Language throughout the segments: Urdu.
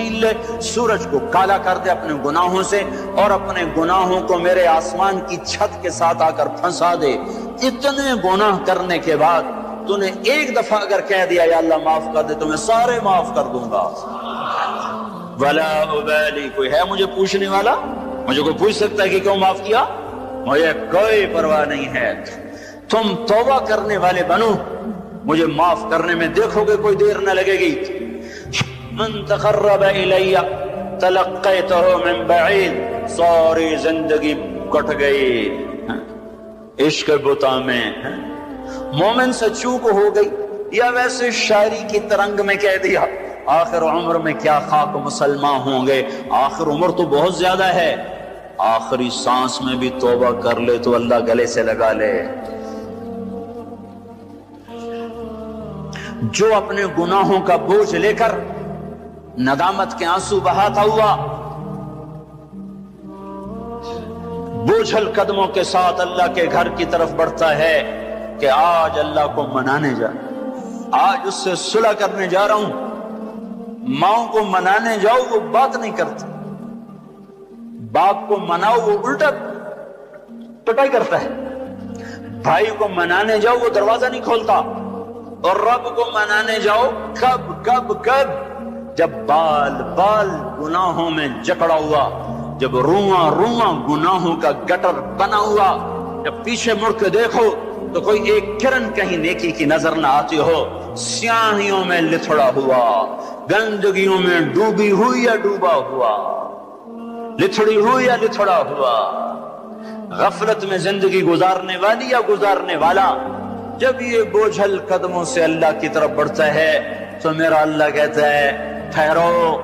چھین لے، سورج کو کالا کر دے اپنے گناہوں سے، اور اپنے گناہوں کو میرے آسمان کی چھت کے ساتھ آ کر پھنسا دے۔ اتنے گناہ کرنے کے بعد تو نے ایک دفعہ اگر کہہ دیا یا اللہ معاف کر دے تو میں سارے معاف کر دوں گا، ولا ابالی، کوئی ہے مجھے پوچھنے والا؟ مجھے کوئی پوچھ سکتا ہے کہ کیوں معاف کیا؟ مجھے کوئی پرواہ نہیں ہے۔ تم توبہ کرنے والے بنو، مجھے معاف کرنے میں دیکھو گے کوئی دیر نہ لگے گی۔ من تقرب الی تلقیتہ من بعید، ساری زندگی کٹ گئی عشق بتا میں، مومن سے چوک ہو گئی، یا ویسے شاعری کی ترنگ میں کہہ دیا آخر عمر میں کیا خاک مسلمان ہوں گے، آخر عمر تو بہت زیادہ ہے، آخری سانس میں بھی توبہ کر لے تو اللہ گلے سے لگا لے۔ جو اپنے گناہوں کا بوجھ لے کر ندامت کے آنسو بہاتا ہوا بوجھل قدموں کے ساتھ اللہ کے گھر کی طرف بڑھتا ہے کہ آج اللہ کو منانے جا، آج اس سے صلح کرنے جا رہا ہوں، ماؤں کو منانے جاؤ وہ بات نہیں کرتی، باپ کو مناؤ وہ الٹا پٹائی کرتا ہے، بھائی کو منانے جاؤ وہ دروازہ نہیں کھولتا، اور رب کو منانے جاؤ کب کب کب؟ جب بال بال گناہوں میں جکڑا ہوا، جب رواں رواں گناہوں کا گٹر بنا ہوا، جب پیچھے مڑ کے دیکھو تو کوئی ایک کرن کہیں نیکی کی نظر نہ آتی ہو، سیاہیوں میں لتھڑا ہوا، گندگیوں میں ڈوبی ہوئی یا ڈوبا ہوا، لتھڑی ہوئی یا لتھڑا ہوا، غفلت میں زندگی گزارنے والی یا گزارنے والا، جب یہ بوجھل قدموں سے اللہ کی طرف بڑھتا ہے تو میرا اللہ کہتا ہے ٹھہرو،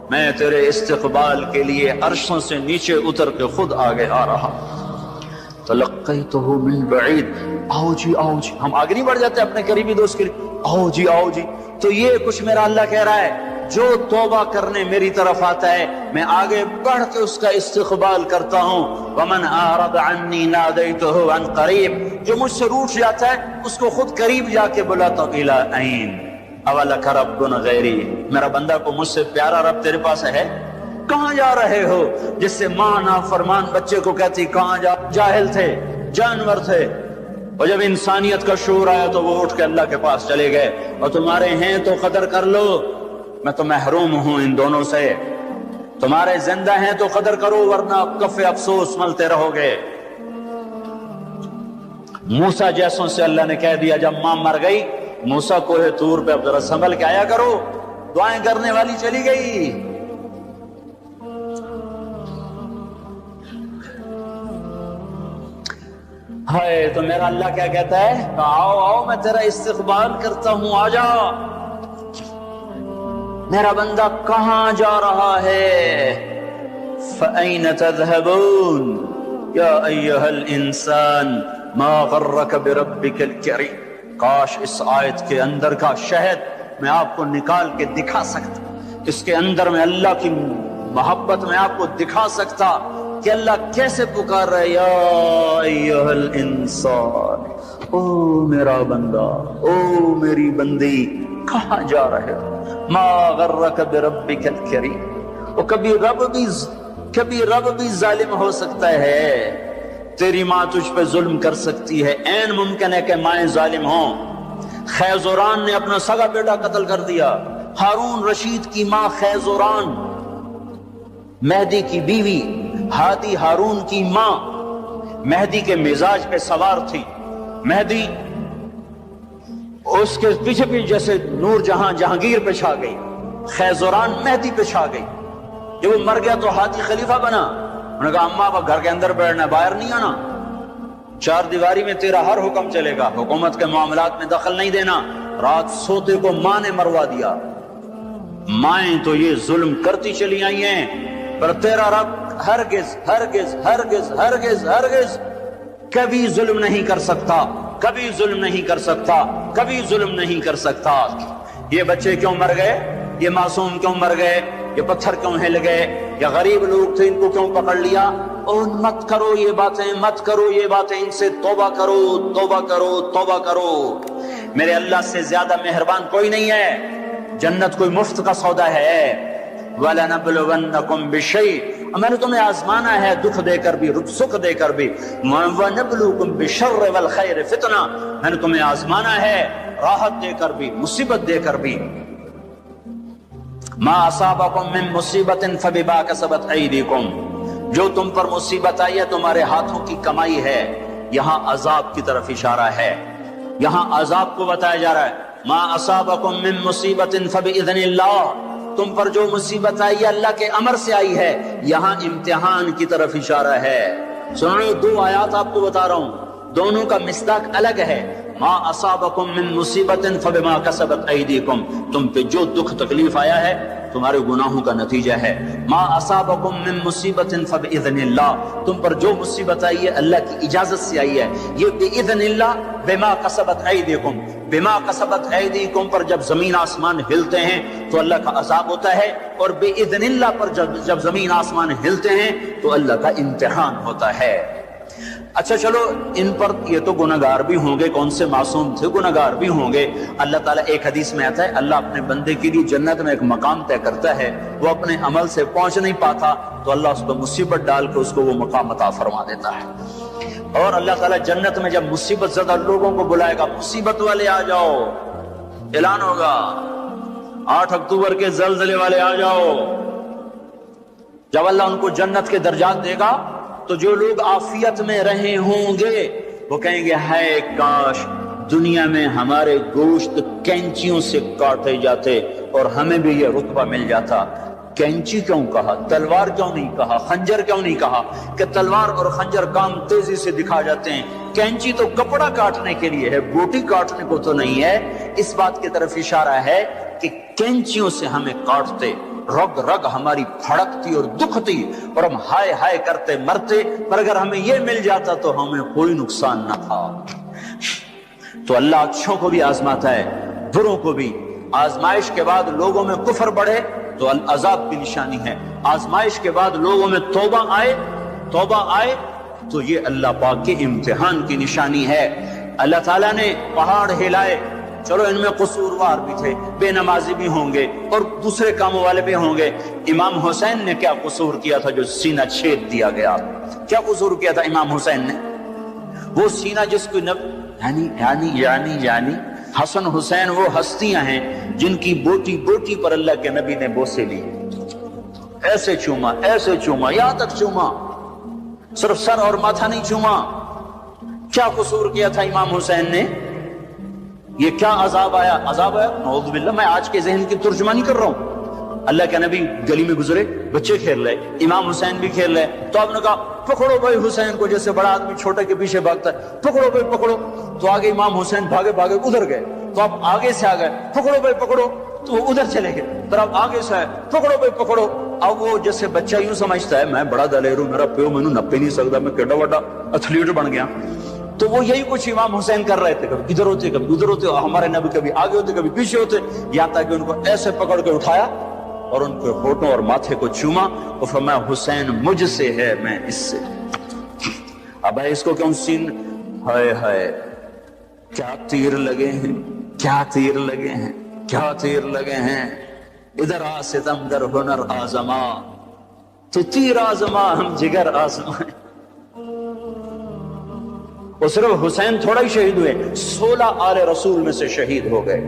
میں تیرے استقبال کے لیے عرشوں سے نیچے اتر کے خود آگے آ رہا۔ تلقیتہ من بعید، آؤ جی آؤ جی، ہم آگے نہیں بڑھ جاتے اپنے قریبی دوست کے لیے، آؤ جی آؤ جی، تو یہ کچھ میرا اللہ کہہ رہا ہے، جو توبہ کرنے میری طرف آتا ہے میں آگے بڑھ کے اس کا استقبال کرتا ہوں۔ ومن اعرض عنی نادیتہ عن قریب، جو مجھ سے روٹ جاتا ہے اس کو خود قریب جا کے بلاتا ہوں۔ الی این اولک رب غیری، میرا بندہ کو مجھ سے پیارا رب تیرے پاس ہے؟ کہاں جا رہے ہو؟ جس سے ماں نافرمان بچے کو کہتی کہاں جا، جاہل تھے، جانور تھے، اور جب انسانیت کا شعور آیا تو وہ اٹھ کے اللہ کے پاس چلے گئے، اور تمہارے ہیں تو قدر کر لو، میں تو محروم ہوں ان دونوں سے، تمہارے زندہ ہیں تو قدر کرو ورنہ کف افسوس ملتے رہو گے۔ موسیٰ جیسوں سے اللہ نے کہہ دیا جب ماں مر گئی، موسیٰ کوہ طور پہ اب ذرا سنبھل کے آیا کرو، دعائیں کرنے والی چلی گئی۔ ہائے، تو میرا اللہ کیا کہتا ہے؟ آؤ آؤ میں تیرا استقبال کرتا ہوں، آ جا۔ میرا بندہ کہاں جا رہا ہے؟ فَأَيْنَ تَذْهَبُونَ یا ایھا الانسان ما غرک بربک الکریم۔ کاش اس آیت کے اندر کا شہد میں آپ کو نکال کے دکھا سکتا، اس کے اندر میں اللہ کی محبت میں آپ کو دکھا سکتا کہ اللہ کیسے پکار رہا ہے، یا ایھا الانسان، او میرا بندہ، او میری بندی، کہاں جا رہے ہو؟ ما غرک بربک الکریم۔ اور کبھی رب بھی ظالم ہو سکتا ہے، تیری ماں تجھ پہ ظلم کر سکتی ہے، عین ممکن ہے کہ مائیں ظالم ہوں۔ خیزوران نے اپنا سگا بیٹا قتل کر دیا، ہارون رشید کی ماں خیزوران، مہدی کی بیوی، ہادی ہارون کی ماں، مہدی کے مزاج پہ سوار تھی، مہدی اس کے پیچھے پیچھے جیسے نور جہاں جہانگیر پہ چھا گئی، خیزوران مہدی پہ چھا گئی۔ جب وہ مر گیا تو ہادی خلیفہ بنا، انہوں نے کہا اماں اب گھر کے اندر بیٹھنا ہے، باہر نہیں آنا، چار دیواری میں تیرا ہر حکم چلے گا، حکومت کے معاملات میں دخل نہیں دینا۔ رات سوتے کو ماں نے مروا دیا۔ مائیں تو یہ ظلم کرتی چلی آئی ہیں، پر تیرا رب ہرگز ہرگز ہرگز ہرگز ہرگز کبھی ظلم نہیں کر سکتا، کبھی ظلم نہیں کر سکتا، کبھی ظلم نہیں کر سکتا۔ یہ بچے کیوں مر گئے؟ یہ معصوم کیوں مر گئے؟ یہ پتھر کیوں ہل گئے؟ یا غریب لوگ تھے ان کو کیوں پکڑ لیا؟ اور مت کرو یہ باتیں، مت کرو یہ باتیں، ان سے توبہ کرو، توبہ کرو، توبہ کرو۔ میرے اللہ سے زیادہ مہربان کوئی نہیں ہے، جنت کوئی مفت کا سودا ہے، وَلَنَبْلُوَنَّكُمْ بِشَيْءٍ، میں نے تمہیں آزمانا ہے دکھ دے کر بھی سکھ دے کر بھی، وَنَبْلُوكُمْ بِالشَّرِّ وَالْخَيْرِ فِتْنَةً، میں نے تمہیں آزمانا ہے راحت دے کر بھی مصیبت دے کر بھی۔ مَا أَصَابَكُم مِّن مُّصِيبَةٍ فَبِمَا كَسَبَتْ أَيْدِيكُمْ، جو تم پر مصیبت آئی ہے تمہارے ہاتھوں کی کمائی ہے۔ یہاں عذاب کی طرف اشارہ ہے، یہاں عذاب کو بتایا جا رہا ہے۔ ما اصابکم من مصیبت فباذن اللہ، تم پر جو مصیبت آئی ہے اللہ کے امر سے آئی ہے، یہاں امتحان کی طرف اشارہ ہے۔ سنو، دو آیات آپ کو بتا رہا ہوں، دونوں کا مصداق الگ ہے۔ ما اصابکم من مصیبت فبما کسبت ایدیکم، تم پہ جو دکھ تکلیف آیا ہے تمہارے گناہوں کا نتیجہ ہے۔ ما اصابکم من مصیبت فباذن اللہ، تم پر جو مصیبت آئی ہے اللہ کی اجازت سے آئی ہے۔ یہ باذن اللہ، بما کسبت ایدیکم، بما کسبت ایدیکم پر جب زمین آسمان ہلتے ہیں تو اللہ کا عذاب ہوتا ہے، اور باذن اللہ پر جب زمین آسمان ہلتے ہیں تو اللہ کا امتحان ہوتا ہے۔ اچھا چلو، ان پر یہ تو گناہگار بھی ہوں گے، کون سے معصوم تھے، گناہگار بھی ہوں گے۔ اللہ تعالیٰ، ایک حدیث میں آتا ہے، اللہ اپنے بندے کے لیے جنت میں ایک مقام طے کرتا ہے، وہ اپنے عمل سے پہنچ نہیں پاتا تو اللہ اس پر مصیبت ڈال کے اس کو وہ مقام عطا فرما دیتا ہے۔ اور اللہ تعالیٰ جنت میں جب مصیبت زدہ لوگوں کو بلائے گا، مصیبت والے آ جاؤ، اعلان ہوگا 8 اکتوبر کے زلزلے والے آ جاؤ۔ جب اللہ ان کو جنت کے درجات دے گا تو جو لوگ عافیت میں رہے ہوں گے وہ کہیں گے، ہائے کاش دنیا میں ہمارے گوشت کینچیوں سے کاٹے جاتے اور ہمیں بھی یہ رتبہ مل جاتا۔ کینچی کیوں کہا، تلوار کیوں نہیں کہا، خنجر کیوں نہیں کہا؟ کہ تلوار اور خنجر کام تیزی سے دکھا جاتے ہیں، کینچی تو کپڑا کاٹنے کے لیے ہے، بوٹی کاٹنے کو تو نہیں ہے۔ اس بات کی طرف اشارہ ہے کہ کینچیوں سے ہمیں کاٹتے، رگ رگ ہماری پھڑکتی اور دکھتی اور ہم ہائے ہائے کرتے مرتے، پر اگر ہمیں یہ مل جاتا تو ہمیں کوئی نقصان نہ تھا۔ تو اللہ اچھوں کو بھی آزماتا ہے، بروں کو بھی۔ آزمائش کے بعد لوگوں میں کفر بڑھے تو عذاب کی نشانی ہے، آزمائش کے بعد لوگوں میں توبہ آئے تو یہ اللہ پاک کے امتحان کی نشانی ہے۔ اللہ تعالیٰ نے پہاڑ ہلائے، چلو ان میں قصوروار بھی تھے، بے نمازی بھی ہوں گے اور دوسرے کاموں والے بھی ہوں گے۔ امام حسین نے کیا قصور کیا تھا جو سینہ چھید دیا گیا؟ کیا قصور کیا تھا امام حسین نے؟ وہ سینہ جس کو یعنی حسن حسین وہ ہستیاں ہیں جن کی بوٹی بوٹی پر اللہ کے نبی نے بوسے لی، ایسے چوما یہاں تک چوما، صرف سر اور ماتھا نہیں چوما۔ کیا قصور کیا تھا امام حسین نے؟ یہ کیا عذاب آیا؟ نعوذ باللہ، میں آج کے ذہن کی ترجمانی کر رہا ہوں۔ اللہ کے نبی گلی میں گزرے، بچے کھیل رہے، امام حسین بھی کھیل رہے، تو آپ نے کہا پکڑو بھائی حسین کو، جیسے بڑا آدمی چھوٹے کے پیچھے بھاگتا ہے، پکڑو بھائی پکڑو۔ تو آگے امام حسین بھاگے ادھر گئے، تو آپ آگے سے آ گئے، پکڑو بھائی پکڑو، تو وہ ادھر چلے گئے، پھر آپ آگے سے آئے، پکڑو بھائی پکڑو۔ اب وہ جیسے بچہ یوں سمجھتا ہے میں بڑا دلیر ہوں، میرا پیو مینوں نپے نہیں سکتا، میں کیڈا بڑا ایتھلیٹ بن گیا۔ تو وہ یہی کچھ امام حسین کر رہے تھے، کبھی ادھر ہوتے کبھی ادھر ہوتے، ہمارے نبی کبھی آگے ہوتے کبھی پیچھے ہوتے، یہاں تک کہ ان کو ایسے پکڑ کے اٹھایا اور ان کے ہونٹوں اور ماتھے کو چوما اور فرمایا حسین مجھ سے ہے، میں اس سے۔ اب اس کو کیوں سین، ہائے ہائے کیا تیر لگے ہیں، کیا تیر لگے ہیں، کیا تیر لگے ہیں۔ ادھر آ ستم در ہنر آزما، تو تیر آزما ہم جگر آزمائیں۔ وہ صرف حسین تھوڑا ہی شہید ہوئے، 16 آل رسول میں سے شہید ہو گئے۔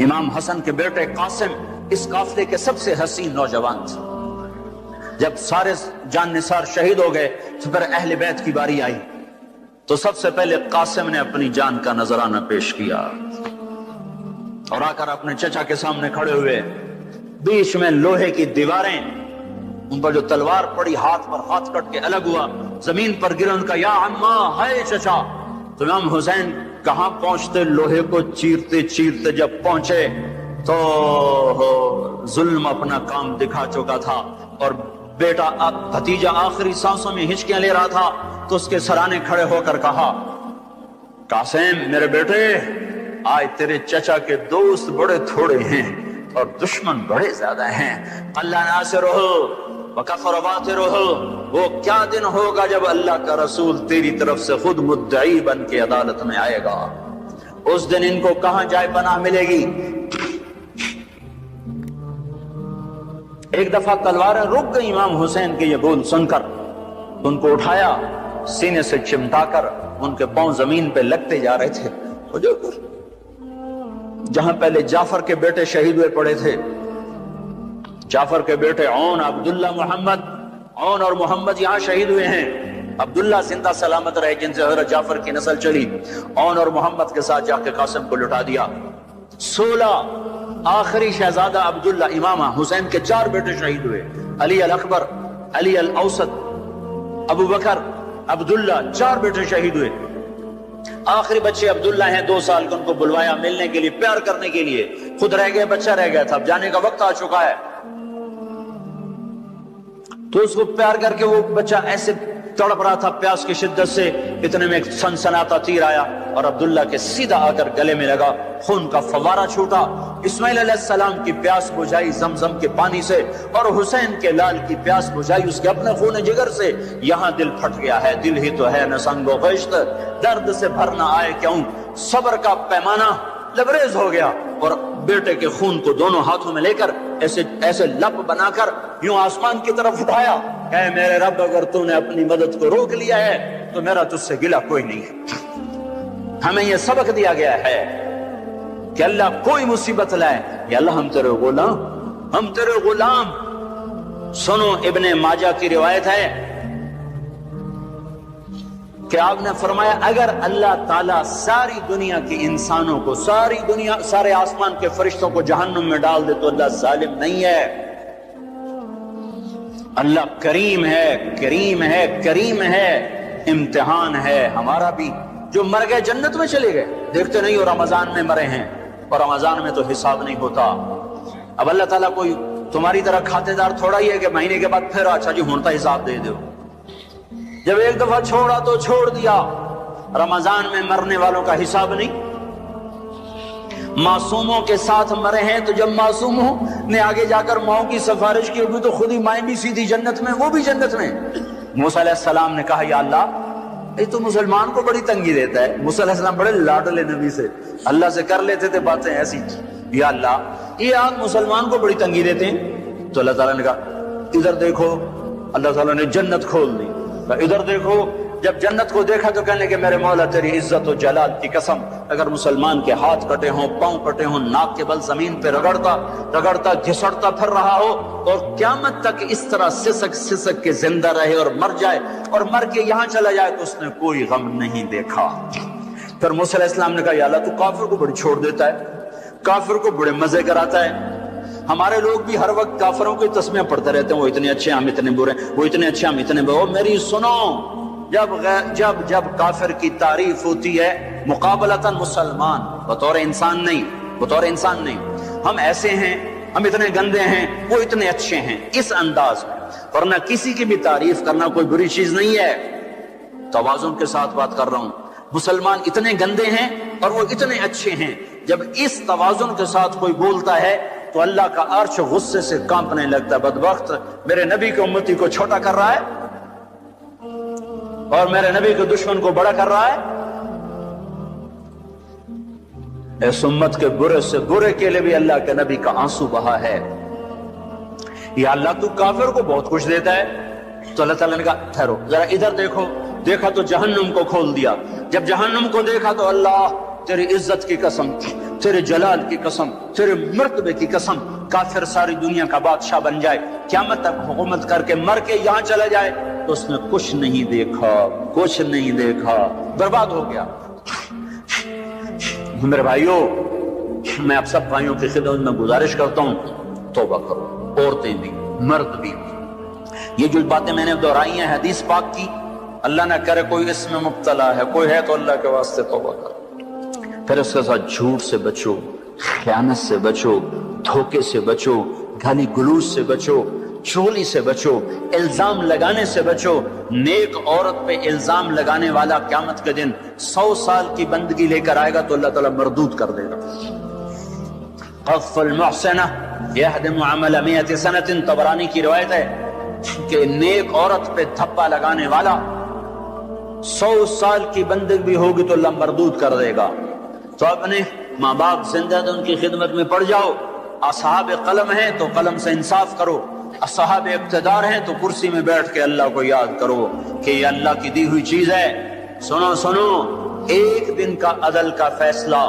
امام حسن کے بیٹے قاسم اس قافلے کے سب سے حسین نوجوان تھے۔ جب سارے جان نثار شہید ہو گئے تو پھر اہل بیت کی باری آئی، تو سب سے پہلے قاسم نے اپنی جان کا نذرانہ پیش کیا اور آ کر اپنے چچا کے سامنے کھڑے ہوئے۔ بیچ میں لوہے کی دیواریں، ان پر جو تلوار پڑی ہاتھ پر ہاتھ کٹ کے الگ ہوا، زمین پر گرے، ان کا یا عمّا، ہائے چچا۔ تو امام حسین کہاں پہنچتے، لوہے کو چیرتے چیرتے جب پہنچے تو ظلم اپنا کام دکھا چکا تھا، اور بیٹا بھتیجا آخری سانسوں میں ہچکیاں لے رہا تھا، تو اس کے سرانے کھڑے ہو کر کہا قاسم میرے بیٹے، آج تیرے چچا کے دوست بڑے تھوڑے ہیں اور دشمن بڑے زیادہ ہیں، اللہ ناصر ہو وکفر باطر ہو۔ وہ کیا دن ہوگا جب اللہ کا رسول تیری طرف سے خود مدعی بن کے عدالت میں آئے گا، اس دن ان کو کہاں جائے پناہ ملے گی؟ ایک دفعہ تلواریں رک گئی امام حسین کے یہ بول سن کر، ان کو اٹھایا، سینے سے چمٹا کر ان کے پاؤں زمین پہ لگتے جا رہے تھے۔ جہاں پہلے جعفر کے بیٹے شہید ہوئے پڑے تھے، جعفر کے بیٹے عون، عبداللہ، محمد، عون اور محمد یہاں شہید ہوئے ہیں۔ عبداللہ زندہ سلامت رہے جن سے حضرت جعفر کی نسل چلی، عون اور محمد کے ساتھ جا کے قاسم کو لٹا دیا۔ 16 آخری شہزادہ عبداللہ، امام حسین کے 4 بیٹے شہید ہوئے، علی الاکبر، علی الاوسط، ابو بکر، عبداللہ، 4 بیٹے شہید ہوئے۔ آخری بچے عبداللہ ہیں، 2 سال کے، ان کو بلوایا ملنے کے لیے، پیار کرنے کے لیے، خود رہ گئے، بچہ رہ گیا تھا، اب جانے کا وقت آ چکا ہے، تو اس کو پیار کر کے وہ بچہ ایسے تڑپ رہا تھا پیاس کی شدت سے، اتنے میں ایک سنسناتا تیر آیا اور عبداللہ کے سیدھا آ کر گلے میں لگا، خون کا فوارہ چھوٹا۔ اسماعیل علیہ السلام کی پیاس بجھائی زمزم کے پانی سے، اور حسین کے لال کی پیاس بجھائی اس کے اپنے خون جگر سے۔ یہاں دل پھٹ گیا ہے، دل ہی تو ہے نہ سنگ و خشت، درد سے بھر نہ آئے کیوں، صبر کا پیمانہ لبریز ہو گیا، اور بیٹے کے خون کو دونوں ہاتھوں میں لے کر ایسے لب بنا کر یوں آسمان کی طرف اٹھایا کہ اے میرے رب، اگر تو نے اپنی مدد کو روک لیا ہے تو میرا تجھ سے گلہ کوئی نہیں ہے۔ ہمیں یہ سبق دیا گیا ہے کہ اللہ کوئی مصیبت لائے، یا اللہ ہم تیرے غلام، ہم تیرے غلام۔ سنو، ابن ماجہ کی روایت ہے کہ آپ نے فرمایا اگر اللہ تعالیٰ ساری دنیا کے انسانوں کو، ساری دنیا، سارے آسمان کے فرشتوں کو جہنم میں ڈال دے تو اللہ ظالم نہیں ہے، اللہ کریم ہے، کریم ہے، کریم ہے۔ امتحان ہے ہمارا بھی، جو مر گئے جنت میں چلے گئے، دیکھتے نہیں ہو رمضان میں مرے ہیں، اور رمضان میں تو حساب نہیں ہوتا۔ اب اللہ تعالیٰ کوئی تمہاری طرح کھاتے دار تھوڑا ہی ہے کہ مہینے کے بعد پھر اچھا جی ہوتا حساب دے دو۔ جب ایک دفعہ چھوڑا تو چھوڑ دیا۔ رمضان میں مرنے والوں کا حساب نہیں، معصوموں کے ساتھ مرے ہیں، تو جب معصوموں نے آگے جا کر ماؤں کی سفارش کی ہوگی تو خود ہی مائیں بھی سیدھی جنت میں، وہ بھی جنت میں۔ موسیٰ علیہ السلام نے کہا یا اللہ یہ تو مسلمان کو بڑی تنگی دیتا ہے۔ موسیٰ علیہ السلام بڑے لاڈلے نبی سے، اللہ سے کر لیتے تھے باتیں ایسی، یا اللہ یہ آپ مسلمان کو بڑی تنگی دیتے ہیں۔ تو اللہ تعالیٰ نے کہا ادھر دیکھو، اللہ تعالیٰ نے جنت کھول دی، ادھر دیکھو۔ جب جنت کو دیکھا تو کہنے کہ میرے مولا تیری عزت و جلال کی قسم، اگر مسلمان کے ہاتھ کٹے ہوں، پاؤں کٹے ہوں، ناک کے بل زمین پہ رگڑتا گھسڑتا پھر رہا ہو، اور قیامت تک اس طرح سسک کے زندہ رہے اور مر جائے، اور مر کے یہاں چلا جائے تو اس نے کوئی غم نہیں دیکھا۔ پھر موسیٰ علیہ السلام نے کہا یا اللہ تو کافر کو بڑی چھوڑ دیتا ہے، کافر کو بڑے مزے کراتا ہے۔ ہمارے لوگ بھی ہر وقت کافروں کی تسمیاں پڑھتے رہتے ہیں، وہ اتنے اچھے ہم اتنے برے، وہ اتنے اچھے ہم اتنے برے۔ میری سنو، جب کافر کی تعریف ہوتی ہے مقابلتاً مسلمان، بطور انسان نہیں، بطور انسان نہیں، ہم ایسے ہیں، ہم اتنے گندے ہیں، وہ اتنے اچھے ہیں، اس انداز میں، ورنہ کسی کی بھی تعریف کرنا کوئی بری چیز نہیں ہے۔ توازن کے ساتھ بات کر رہا ہوں، مسلمان اتنے گندے ہیں اور وہ اتنے اچھے ہیں، جب اس توازن کے ساتھ کوئی بولتا ہے تو اللہ کا عرش غصے سے کانپنے لگتا ہے۔ بدبخت میرے نبی کی امتی کو چھوٹا کر رہا ہے اور میرے نبی کے دشمن کو بڑا کر رہا ہے۔ اس امت کے برے سے برے کے لیے بھی اللہ کے نبی کا آنسو بہا ہے۔ یا اللہ تو کافر کو بہت کچھ دیتا ہے۔ تو اللہ تعالیٰ نے کہا ٹھہرو ذرا ادھر دیکھو۔ دیکھا تو جہنم کو کھول دیا۔ جب جہنم کو دیکھا تو اللہ تیری عزت کی قسم، تیرے جلال کی قسم، تیرے مرتبے کی قسم، کافر ساری دنیا کا بادشاہ بن جائے، قیامت تک حکومت کر کے مر کے یہاں چلا جائے تو اس نے کچھ نہیں دیکھا، کچھ نہیں دیکھا، برباد ہو گیا۔ میرے بھائیوں، میں آپ سب بھائیوں کی خدمت میں گزارش کرتا ہوں توبہ کرو، عورتیں بھی مرد بھی۔ یہ جو باتیں میں نے دہرائی ہیں حدیث پاک کی، اللہ نہ کرے کوئی اس میں مبتلا ہے، کوئی ہے تو اللہ کے واسطے توبہ کرو۔ پھر اس کے ساتھ جھوٹ سے بچو، خیانت سے بچو، دھوکے سے بچو، گالی گلوچ سے بچو، چولی سے بچو، الزام لگانے سے بچو۔ نیک عورت پہ الزام لگانے والا قیامت کے دن 100 سال کی بندگی لے کر آئے گا تو اللہ تعالیٰ مردود کر دے گا۔ قذف المحسنہ یہدم عمل 100 سنۃ، طبرانی کی روایت ہے کہ نیک عورت پہ دھپا لگانے والا 100 سال کی بندگی بھی ہوگی تو اللہ مردود کر دے گا۔ تو اپنے ماں باپ زندہ تو ان کی خدمت میں پڑ جاؤ، اصحاب قلم ہیں تو قلم سے انصاف کرو، صاحب اقتدار ہیں تو کرسی میں بیٹھ کے اللہ کو یاد کرو کہ یہ اللہ کی دی ہوئی چیز ہے۔ سنو سنو، ایک دن کا عدل کا فیصلہ،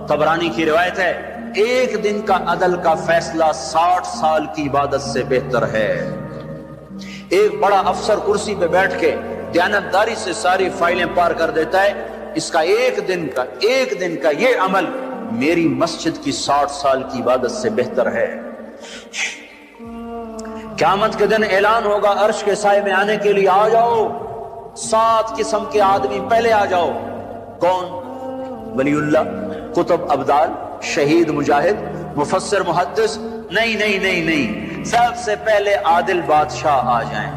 طبرانی کی روایت ہے، ایک دن کا عدل کا فیصلہ 60 سال کی عبادت سے بہتر ہے۔ ایک بڑا افسر کرسی پہ بیٹھ کے دیانتداری سے ساری فائلیں پار کر دیتا ہے، اس کا ایک دن کا یہ عمل میری مسجد کی 60 سال کی عبادت سے بہتر ہے۔ قیامت کے دن اعلان ہوگا عرش کے سائے میں آنے کے لیے آ جاؤ، 7 قسم کے آدمی پہلے آ جاؤ۔ کون؟ ولی اللہ، کتب ابدال، شہید مجاہد، مفسر محدث؟ نہیں، سب سے پہلے عادل بادشاہ آ جائیں،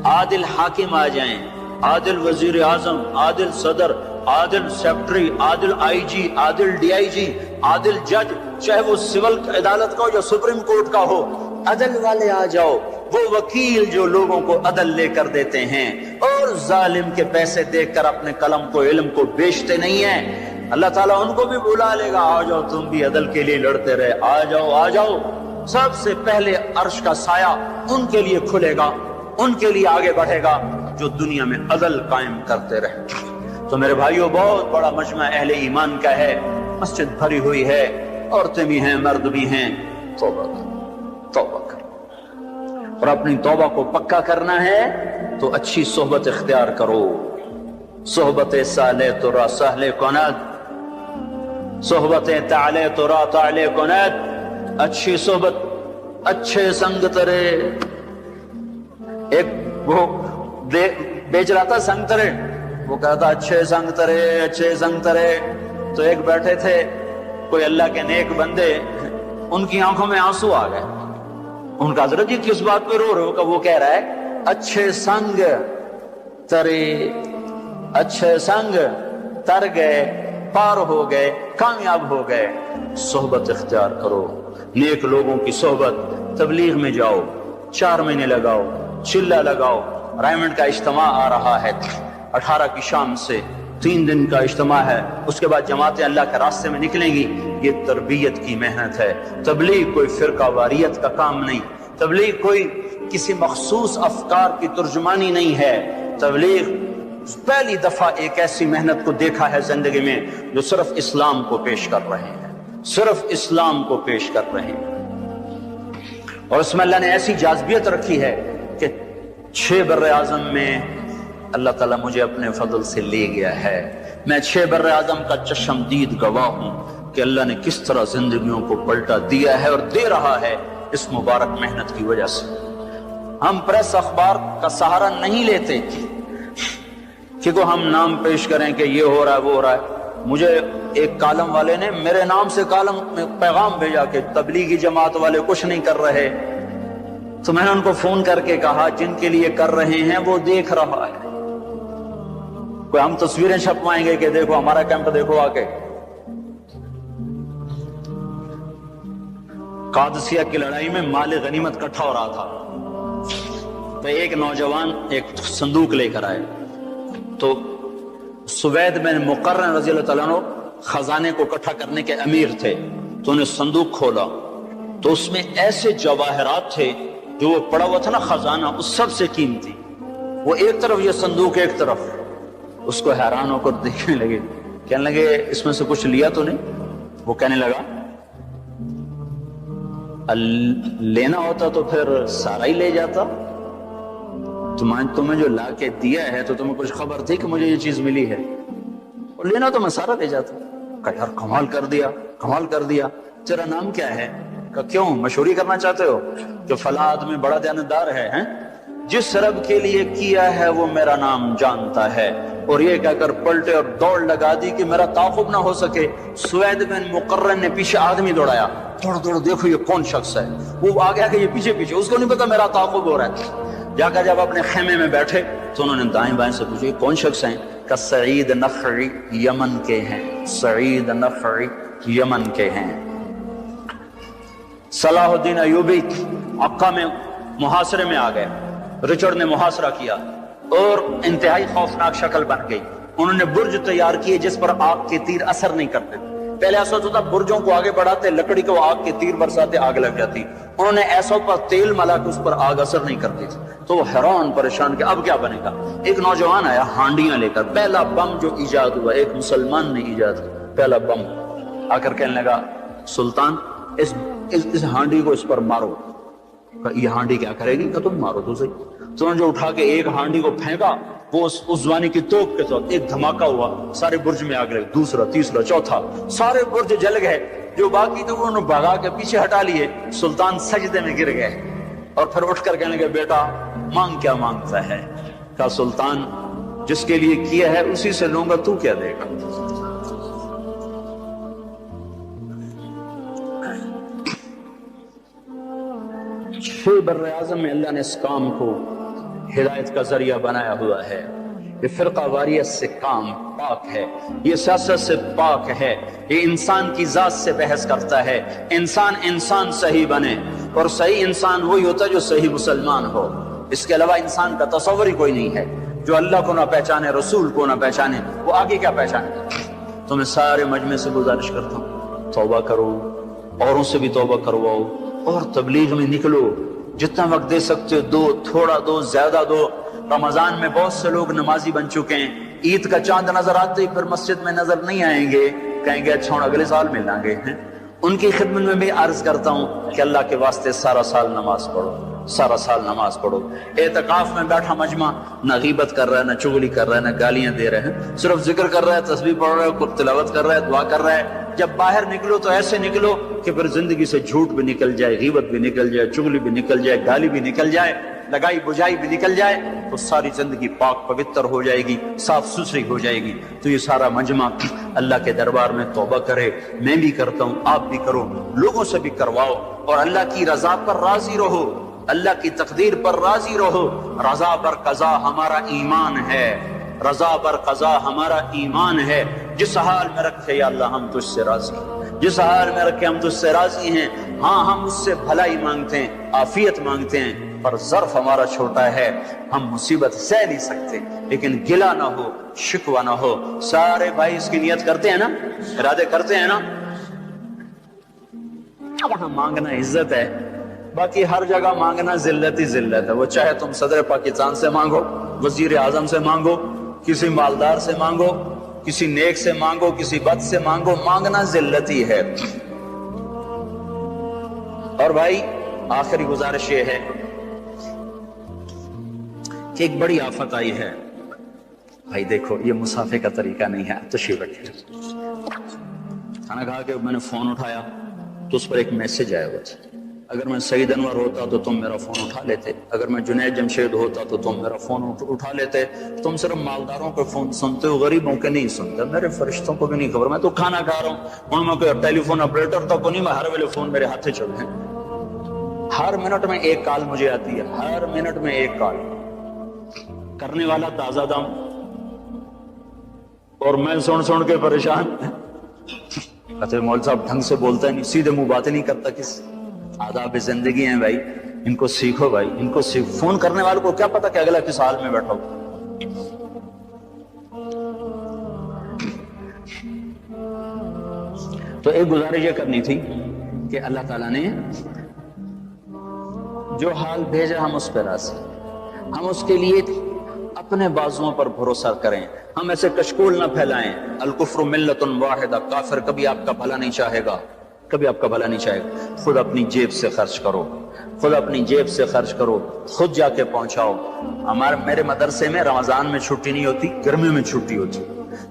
عادل حاکم آ جائیں، عادل وزیر اعظم، عادل صدر، عادل secretary, Adil I G, Adil D I جی، عادل جج، چاہے وہ سول عدالت کا ہو یا سپریم کورٹ کا ہو، عدل والے آ جاؤ، وہ وکیل جو لوگوں کو عدل لے کر دیتے ہیں اور ظالم کے پیسے دیکھ کر اپنے قلم کو، علم کو بیچتے نہیں ہیں، اللہ تعالیٰ ان کو بھی بلا لے گا، آ جاؤ تم بھی عدل کے لیے لڑتے رہے، آ جاؤ۔ سب سے پہلے عرش کا سایہ ان کے لیے کھلے گا، ان کے لیے آگے بڑھے گا جو دنیا میں عدل قائم کرتے رہے۔ تو میرے بھائیوں، بہت بڑا مجمع اہل ایمان کا ہے، مسجد بھری ہوئی ہے، عورتیں بھی ہیں، مرد بھی ہیں، توبہ کر اور اپنی توبہ کو پکا کرنا ہے تو اچھی صحبت اختیار کرو۔ صحبت صالح تو را سہل کند، صحبت تعلی تو را تعلی کند، اچھی صحبت، اچھے سنگ ترے۔ ایک وہ بیچ رہا تھا سنگ ترے، وہ کہتا اچھے سنگ ترے، اچھے سنگ ترے۔ تو ایک بیٹھے تھے کوئی اللہ کے نیک بندے، ان کی آنکھوں میں آنسو آ گئے۔ ان کا حضرت جی کس بات پہ رو رہے ہو؟ کہ وہ کہہ رہا ہے اچھے سنگ ترے، اچھے سنگ تر گئے، پار ہو گئے، کامیاب ہو گئے۔ صحبت اختیار کرو، نیک لوگوں کی صحبت۔ تبلیغ میں جاؤ، 4 مہینے لگاؤ، چلہ لگاؤ۔ رائمنڈ کا اجتماع آ رہا ہے 18 کی شام سے، 3 دن کا اجتماع ہے، اس کے بعد جماعتیں اللہ کے راستے میں نکلیں گی۔ یہ تربیت کی محنت ہے۔ تبلیغ کوئی فرقہ واریت کا کام نہیں، تبلیغ کوئی کسی مخصوص افکار کی ترجمانی نہیں ہے۔ تبلیغ پہلی دفعہ ایک ایسی محنت کو دیکھا ہے زندگی میں جو صرف اسلام کو پیش کر رہے ہیں، صرف اسلام کو پیش کر رہے ہیں۔ اور اس میں اللہ نے ایسی جاذبیت رکھی ہے کہ 6 بر اعظم میں اللہ تعالیٰ مجھے اپنے فضل سے لے گیا ہے۔ میں 6 بر اعظم کا چشمدید گواہ ہوں کہ اللہ نے کس طرح زندگیوں کو پلٹا دیا ہے اور دے رہا ہے اس مبارک محنت کی وجہ سے۔ ہم پریس اخبار کا سہارا نہیں لیتے کہ کو ہم نام پیش کریں کہ یہ ہو رہا ہے وہ ہو رہا ہے۔ مجھے ایک کالم والے نے میرے نام سے کالم میں پیغام بھیجا کہ تبلیغی جماعت والے کچھ نہیں کر رہے، تو میں نے ان کو فون کر کے کہا جن کے لیے کر رہے ہیں وہ دیکھ رہا ہے۔ کوئی ہم تصویریں چھپوائیں گے کہ دیکھو ہمارا کیمپ دیکھو آ کے۔ قادسیہ کی لڑائی میں مال غنیمت کٹھا ہو رہا تھا، تو ایک نوجوان ایک صندوق لے کر آئے، تو سوید بن مقرن رضی اللہ تعالیٰ عنہ خزانے کو اکٹھا کرنے کے امیر تھے، تو انہیں صندوق کھولا تو اس میں ایسے جواہرات تھے جو وہ پڑا ہوا تھا نا خزانہ، اس سب سے قیمتی۔ وہ ایک طرف یہ صندوق ایک طرف، اس کو حیران ہو کر دیکھنے لگے، کہنے لگے اس میں سے کچھ لیا تو نہیں؟ وہ کہنے لگا لینا ہوتا تو پھر سارا ہی لے جاتا، تمہیں جو لا کے دیا ہے تو تمہیں کچھ خبر تھی کہ مجھے یہ چیز ملی ہے، اور لینا تو میں سارا لے جاتا۔ کہا یار کمال کر دیا، تیرا نام کیا ہے؟ کہ کیوں مشہوری کرنا چاہتے ہو کہ فلاں آدمی بڑا دیانتدار ہے؟ جس رب کے لیے کیا ہے وہ میرا نام جانتا ہے۔ اور یہ کہہ کر پلٹے اور دوڑ لگا دی کہ میرا تعاقب نہ ہو سکے۔ سوید بن مقرن نے پیچھے آدمی دوڑایا، دوڑ دیکھو یہ کون شخص ہے۔ وہ آ گیا کہ یہ پیچھے، اس کو نہیں پتا میرا تعاقب ہو رہا ہے۔ جا کر جب اپنے خیمے میں بیٹھے تو انہوں نے دائیں بائیں سے پوچھا یہ کون شخص ہیں؟ کہ سعید نخعی یمن کے ہیں، سعید نخعی یمن کے ہیں۔ صلاح الدین ایوبی عقہ میں محاصرے میں آ گئے، رچرڈ نے محاصرہ کیا اور انتہائی خوفناک شکل بن گئی۔ انہوں نے برج تیار کیے جس پر آگ کے تیر اثر نہیں کرتے، پہلے ایسا ہوتا تھا برجوں کو آگے بڑھاتے، لکڑی کو آگ کے تیر برساتے، آگ لگ جاتی. انہوں نے ایسا پر تیل ملا کہ اس پر آگ اثر نہیں کرتی تھی. تو وہ حیران پریشان کہ اب کیا بنے گا. ایک نوجوان آیا ہانڈیاں لے کر، پہلا بم جو ایجاد ہوا ایک مسلمان نے ایجاد کیا، پہلا بم. آ کر کہنے لگا سلطان اس ہانڈی کو اس پر مارو. یہ ہانڈی کیا کرے گی؟ کہ تم مارو تو صحیح. تو انہوں نے جو اٹھا کے ایک ہانڈی کو پھینکا، وہ اس زوانی کی توپ کے ساتھ ایک دھماکہ ہوا، سارے برج میں آگ لگی. دوسرا، تیسرا، چوتھا، سارے برج جل گئے. جو باقی تھے انہوں نے بھگا کے پیچھے ہٹا لیے. سلطان سجدے میں گر گئے اور پھر اٹھ کر کہنے لگے بیٹا مانگ کیا مانگتا ہے؟ کہا سلطان جس کے لیے کیا ہے اسی سے لوں گا، تو کیا دے گا؟ چھ بر اعظم میں اللہ نے اس کام کو ہدایت کا ذریعہ بنایا ہوا ہے. یہ فرقہ واریت سے کام پاک ہے، یہ سیاست سے پاک ہے، یہ انسان کی ذات سے بحث کرتا ہے. انسان صحیح بنے، اور صحیح انسان وہی ہوتا ہے جو صحیح مسلمان ہو. اس کے علاوہ انسان کا تصور ہی کوئی نہیں ہے. جو اللہ کو نہ پہچانے، رسول کو نہ پہچانے، وہ آگے کیا پہچانے. تو میں سارے مجمع سے گزارش کرتا ہوں توبہ کرو، اوروں سے بھی توبہ کرواؤ، اور تبلیغ میں نکلو. جتنا وقت دے سکتے ہو دو، تھوڑا دو، زیادہ دو. رمضان میں بہت سے لوگ نمازی بن چکے ہیں، عید کا چاند نظر آتے ہی پھر مسجد میں نظر نہیں آئیں گے، کہیں گے اچھا اگلے سال ملیں گے. ان کی خدمت میں بھی عرض کرتا ہوں کہ اللہ کے واسطے سارا سال نماز پڑھو، سارا سال نماز پڑھو. اعتکاف میں بیٹھا مجمع نہ غیبت کر رہا ہے، نہ چغلی کر رہا ہے، نہ گالیاں دے رہے ہیں، صرف ذکر کر رہا ہے، تسبیح پڑھ رہا ہے، تلاوت کر رہا ہے، دعا کر رہا ہے. جب باہر نکلو تو ایسے نکلو کہ پھر زندگی سے جھوٹ بھی نکل جائے، غیبت بھی نکل جائے، چغلی بھی نکل جائے، گالی بھی نکل جائے، لگائی بجائی بھی نکل جائے، تو ساری زندگی پاک پوتر ہو جائے گی، صاف ستھری ہو جائے گی. تو یہ سارا مجمع اللہ کے دربار میں توبہ کرے. میں بھی کرتا ہوں، آپ بھی کرو، لوگوں سے بھی کرواؤ، اور اللہ کی رضا پر راضی رہو، اللہ کی تقدیر پر راضی رہو. رضا پر قضا ہمارا ایمان ہے، رضا پر قضا ہمارا ایمان ہے. جس حال میں رکھے یا اللہ ہم تجھ سے راضی ہیں، جس حال میں رکھے ہم تجھ سے راضی ہیں. ہاں ہم اس سے بھلائی مانگتے ہیں، عافیت مانگتے ہیں، پر ظرف ہمارا چھوٹا ہے، ہم مصیبت سہ نہیں سکتے. لیکن گلہ نہ ہو، شکوہ نہ ہو. سارے بھائی اس کی نیت کرتے ہیں نا، ارادے کرتے ہیں نا. یہاں مانگنا عزت ہے، باقی ہر جگہ مانگنا ذلت ہی ذلت ہے. وہ چاہے تم صدر پاکستان سے مانگو، وزیر اعظم سے مانگو، کسی مالدار سے مانگو، کسی نیک سے مانگو، کسی بد سے مانگو، مانگنا ذلت ہی ہے. اور بھائی آخری گزارش یہ ہے کہ ایک بڑی آفت آئی ہے. بھائی دیکھو یہ مسافے کا طریقہ نہیں ہے. تشریف رکھیے. کھانا کھا کے میں نے فون اٹھایا تو اس پر ایک میسج آیا ہوا تھا. اگر میں سعید انور ہوتا تو تم میرا فون اٹھا لیتے، اگر میں جنید جمشید ہوتا تو تم میرا فون اٹھا لیتے. تم صرف مالداروں کے فون سنتے ہو، غریبوں کے نہیں سنتے. میرے فرشتوں کو بھی نہیں خبر، میں تو کھانا کھا رہا ہوں. ان میں کوئی ٹیلی فون آپریٹر تک کو نہیں، میں ہر ویلے فون میرے ہاتھ چل رہے ہیں. ہر منٹ میں ایک کال مجھے آتی ہے، ہر منٹ میں ایک کال. کرنے والا تازہ دم، اور میں سن کے پریشان. کہتے مول صاحب ڈھنگ سے بولتا ہے نہیں، سیدھے منہ باتیں نہیں کرتا. کس آداب زندگی ہیں بھائی، ان کو سیکھو بھائی، ان کو سیکھو. فون کرنے والوں کو کیا پتا کہ اگلا کس حال میں بیٹھا ہو. تو ایک گزارش یہ کرنی تھی کہ اللہ تعالیٰ نے جو حال بھیجا ہم اس پہ راضی، ہم اس کے لیے اپنے بازوؤں پر بھروسہ کریں. ہم ایسے کشکول نہ پھیلائیں. الکفر ملت واحدہ، کافر کبھی آپ کا بھلا نہیں چاہے گا، کبھی آپ کا بھلا نہیں چاہے گا. خود اپنی جیب سے خرچ کرو، خود اپنی جیب سے خرچ کرو، خود جا کے پہنچاؤ. میرے مدرسے میں رمضان میں چھٹی نہیں ہوتی، گرمیوں میں چھٹی ہوتی.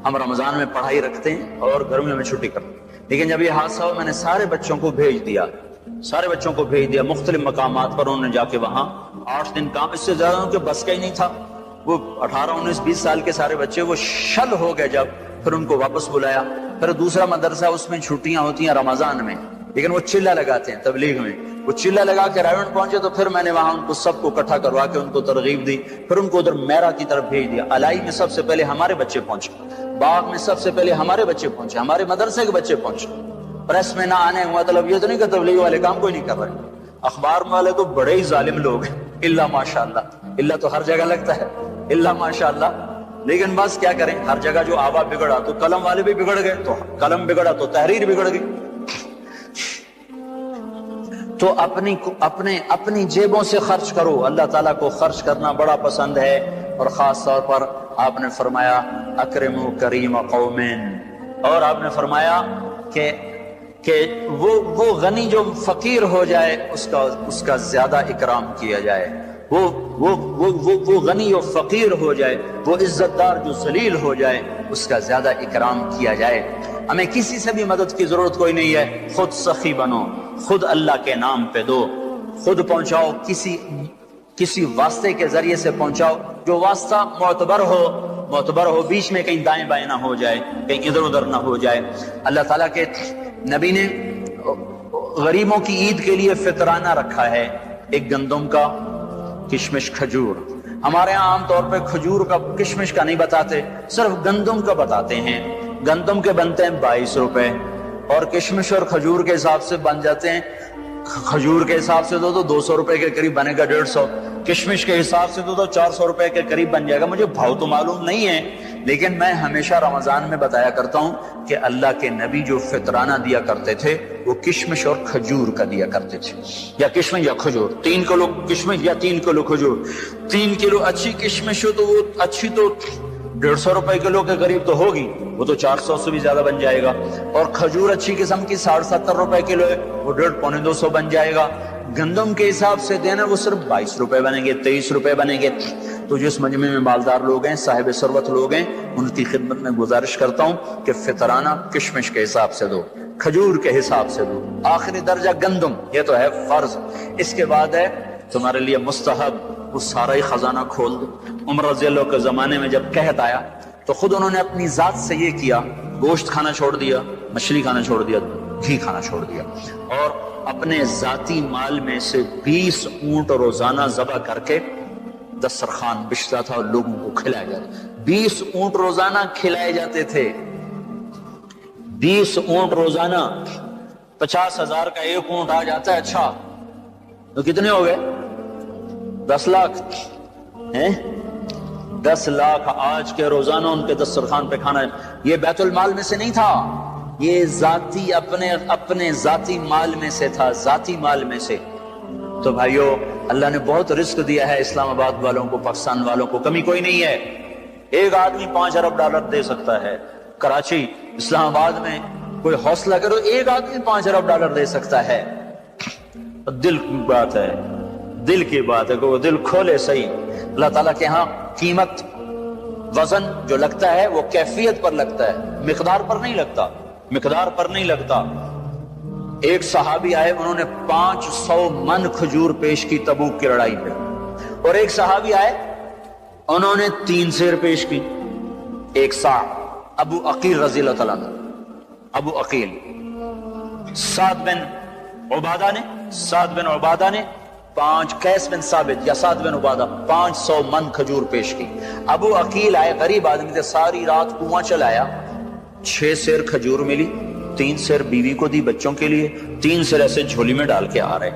ہم رمضان میں پڑھائی رکھتے ہیں اور گرمیوں میں چھٹی کرتے ہیں. لیکن جب یہ حادثہ ہوا میں نے سارے بچوں کو بھیج دیا، سارے بچوں کو بھیج دیا مختلف مقامات پر. انہوں نے جا کے وہاں 8 دن کام، اس سے زیادہ ان کے بس کا ہی نہیں تھا. وہ 18 19 20 سال کے سارے بچے وہ شل ہو گئے. جب پھر ان کو واپس بلایا. پھر دوسرا مدرسہ، اس میں چھٹیاں ہوتی ہیں رمضان میں، لیکن وہ چلہ لگاتے ہیں تبلیغ میں. وہ چلہ لگا کے رائیونڈ پہنچے تو پھر میں نے وہاں ان کو سب کو اکٹھا کروا کے ان کو ترغیب دی. پھر ان کو ادھر میرا کی طرف بھیج دیا. الائی میں سب سے پہلے ہمارے بچے پہنچے، باغ میں سب سے پہلے ہمارے بچے پہنچے، ہمارے مدرسے کے بچے پہنچے. پریس میں نہ آنے مطلب یہ تو نہیں کہ تبلیغ والے کام کوئی نہیں کر رہے. اخبار والے تو بڑے ہی ظالم لوگ ہیں. اللہ ماشاء اللہ، اللہ تو ہر جگہ لگتا ہے. اللہ ماشاء اللہ. لیکن بس کیا کریں، ہر جگہ جو آوا بگڑا تو قلم والے بھی بگڑ گئے، تو قلم بگڑا تو تحریر بگڑ گئی۔ تو اپنی جیبوں سے خرچ کرو، اللہ تعالیٰ کو خرچ کرنا بڑا پسند ہے، اور خاص طور پر آپ نے فرمایا اکرموا کریم قومین، اور آپ نے فرمایا کہ وہ غنی جو فقیر ہو جائے اس کا زیادہ اکرام کیا جائے، وہ غنی جو فقیر ہو جائے، وہ عزت دار جو ذلیل ہو جائے، اس کا زیادہ اکرام کیا جائے۔ ہمیں کسی سے بھی مدد کی ضرورت کوئی نہیں ہے، خود سخی بنو، خود اللہ کے نام پہ دو، خود پہنچاؤ، کسی واسطے کے ذریعے سے پہنچاؤ، جو واسطہ معتبر ہو، بیچ میں کہیں دائیں بائیں نہ ہو جائے، کہیں ادھر ادھر نہ ہو جائے۔ اللہ تعالیٰ کے نبی نے غریبوں کی عید کے لیے فطرانہ رکھا ہے، ایک گندم کا، کشمش، کھجور۔ ہمارے ہاں عام طور پہ کھجور کا، کشمش کا نہیں بتاتے، صرف گندم کا بتاتے ہیں۔ گندم کے بنتے ہیں 22 روپے، اور کشمش اور کھجور کے حساب سے بن جاتے ہیں، کھجور کے حساب سے تو 200 روپے کے قریب بنے گا، 150، کشمش کے حساب سے تو 400 روپے کے قریب بن جائے گا۔ مجھے بھاؤ تو معلوم نہیں ہے، لیکن میں ہمیشہ رمضان میں بتایا کرتا ہوں کہ اللہ کے نبی جو فطرانہ دیا کرتے تھے وہ کشمش اور کھجور کا دیا کرتے تھے، یا کشمش یا کھجور، 3 کلو کشمش یا 3 کلو کھجور۔ 3 کلو اچھی کشمش ہو تو وہ اچھی تو 150 روپے کلو کے قریب تو ہوگی، وہ تو 400 سے بھی زیادہ بن جائے گا، اور کھجور اچھی قسم کی 70 روپے کلو ہے، وہ 150 200 بن جائے گا۔ گندم کے حساب سے دینا وہ صرف 22 روپے بنیں گے، 23 روپے بنیں گے۔ تو جس مجمع میں مالدار لوگ ہیں، صاحب ثروت لوگ ہیں، ان کی خدمت میں گزارش کرتا ہوں کہ فطرانہ کشمش کے حساب سے دو، کھجور کے حساب سے دو، آخری درجہ گندم، یہ تو ہے فرض۔ اس کے بعد ہے تمہارے لیے مستحب، وہ سارا ہی خزانہ کھول دو۔ عمر رضی اللہ کے زمانے میں جب قحط آیا تو خود انہوں نے اپنی ذات سے یہ کیا، گوشت کھانا چھوڑ دیا، مچھلی کھانا چھوڑ دیا، گھی کھانا چھوڑ دیا، اور اپنے ذاتی مال میں سے 20 اونٹ روزانہ ذبح کر کے دسترخوان بچھتا تھا اور لوگوں کو کھلایا جاتا۔ 20 اونٹ روزانہ کھلائے جاتے تھے، 20 اونٹ روزانہ، 50,000 کا ایک اونٹ آ جاتا ہے، اچھا تو کتنے ہو گئے؟ 10 لاکھ ہیں، 10 لاکھ آج کے روزانہ ان کے دسترخوان پہ کھانا۔ یہ بیت المال میں سے نہیں تھا، یہ ذاتی اپنے ذاتی مال میں سے تھا، ذاتی مال میں سے۔ تو بھائیو، اللہ نے بہت رزق دیا ہے اسلام آباد والوں کو، پاکستان والوں کو، کمی کوئی نہیں ہے۔ ایک آدمی 5 ارب ڈالر دے سکتا ہے، کراچی، اسلام آباد میں کوئی حوصلہ کرو، ایک آدمی 5 ارب ڈالر دے سکتا ہے۔ دل کی بات ہے، دل کی بات ہے کہ وہ دل کھولے صحیح۔ اللہ تعالیٰ کے ہاں قیمت، وزن جو لگتا ہے وہ کیفیت پر لگتا ہے، مقدار پر نہیں لگتا، مقدار پر نہیں لگتا۔ ایک صحابی آئے، انہوں نے 500 من کھجور پیش کی تبوک کی لڑائی پہ، اور ایک صحابی آئے، انہوں نے 3 سیر پیش کی، ایک سا، ابو عقیل رضی اللہ تعالیٰ عنہ، ابو عقیل، سعد بن عبادہ نے 5، قیس بن ثابت یا سعد بن عبادہ 500 من کھجور پیش کی۔ ابو عقیل آئے، غریب آدمی تھے، ساری رات کنواں چلایا، 6 سیر کھجور ملی، 3 سیر بیوی کو دی بچوں کے لیے، 3 سیر ایسے جھولی میں ڈال کے آ رہے۔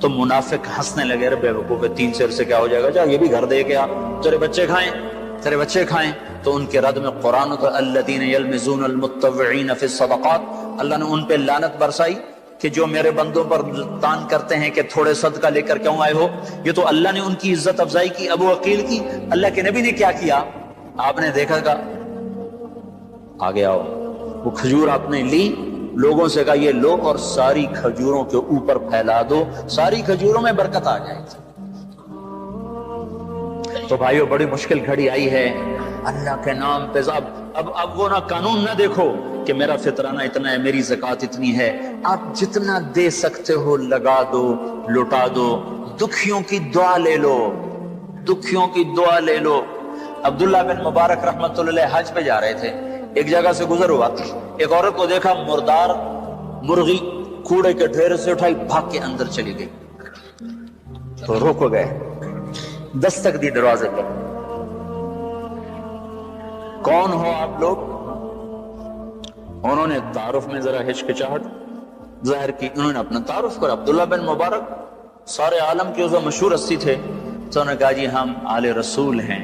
تو منافق ہنسنے لگے، بے وقوف، 3 سیر سے کیا ہو جائے گا، جا یہ بھی گھر دے کے آ، تیرے بچے کھائیں۔ تو ان کے رد میں قرآن تو الذین یلمزون المتطوعین فی الصدقات، اللہ نے ان پہ لعنت برسائی کہ جو میرے بندوں پر تان کرتے ہیں کہ تھوڑے صدقہ لے کر کیوں آئے ہو۔ یہ تو اللہ نے ان کی عزت افزائی کی، ابو عقیل کی۔ اللہ کے نبی نے کیا کیا، آپ نے دیکھا گا، آگے آؤ، وہ کھجور آپ نے لی، لوگوں سے کہا یہ لو اور ساری کھجوروں کے اوپر پھیلا دو، ساری کھجوروں میں برکت آ جائے گی۔ تو بھائیو، بڑی مشکل گھڑی آئی ہے، اللہ کے نام پہ اب وہ نہ قانون نہ دیکھو کہ میرا فطرانہ اتنا ہے، میری زکوٰۃ اتنی ہے، آپ جتنا دے سکتے ہو لگا دو، لٹا دو، دکھیوں کی دعا لے لو، دکھیوں کی دعا لے لو۔ عبداللہ بن مبارک رحمۃ اللہ علیہ حج پہ جا رہے تھے، ایک جگہ سے گزر ہوا، ایک عورت کو دیکھا، مردار مرغی کوڑے کے ڈھیر سے اٹھائی، بھاگ کے اندر چلی گئی۔ تو رک گئے، دستک دی دروازے پر، کون ہو آپ لوگ؟ انہوں نے تعارف میں ذرا ہچکچاہٹ ظاہر کی، انہوں نے اپنا تعارف کرا، عبداللہ بن مبارک، سارے عالم کے مشہور ہستی تھے۔ تو انہوں نے کہا جی ہم آل رسول ہیں،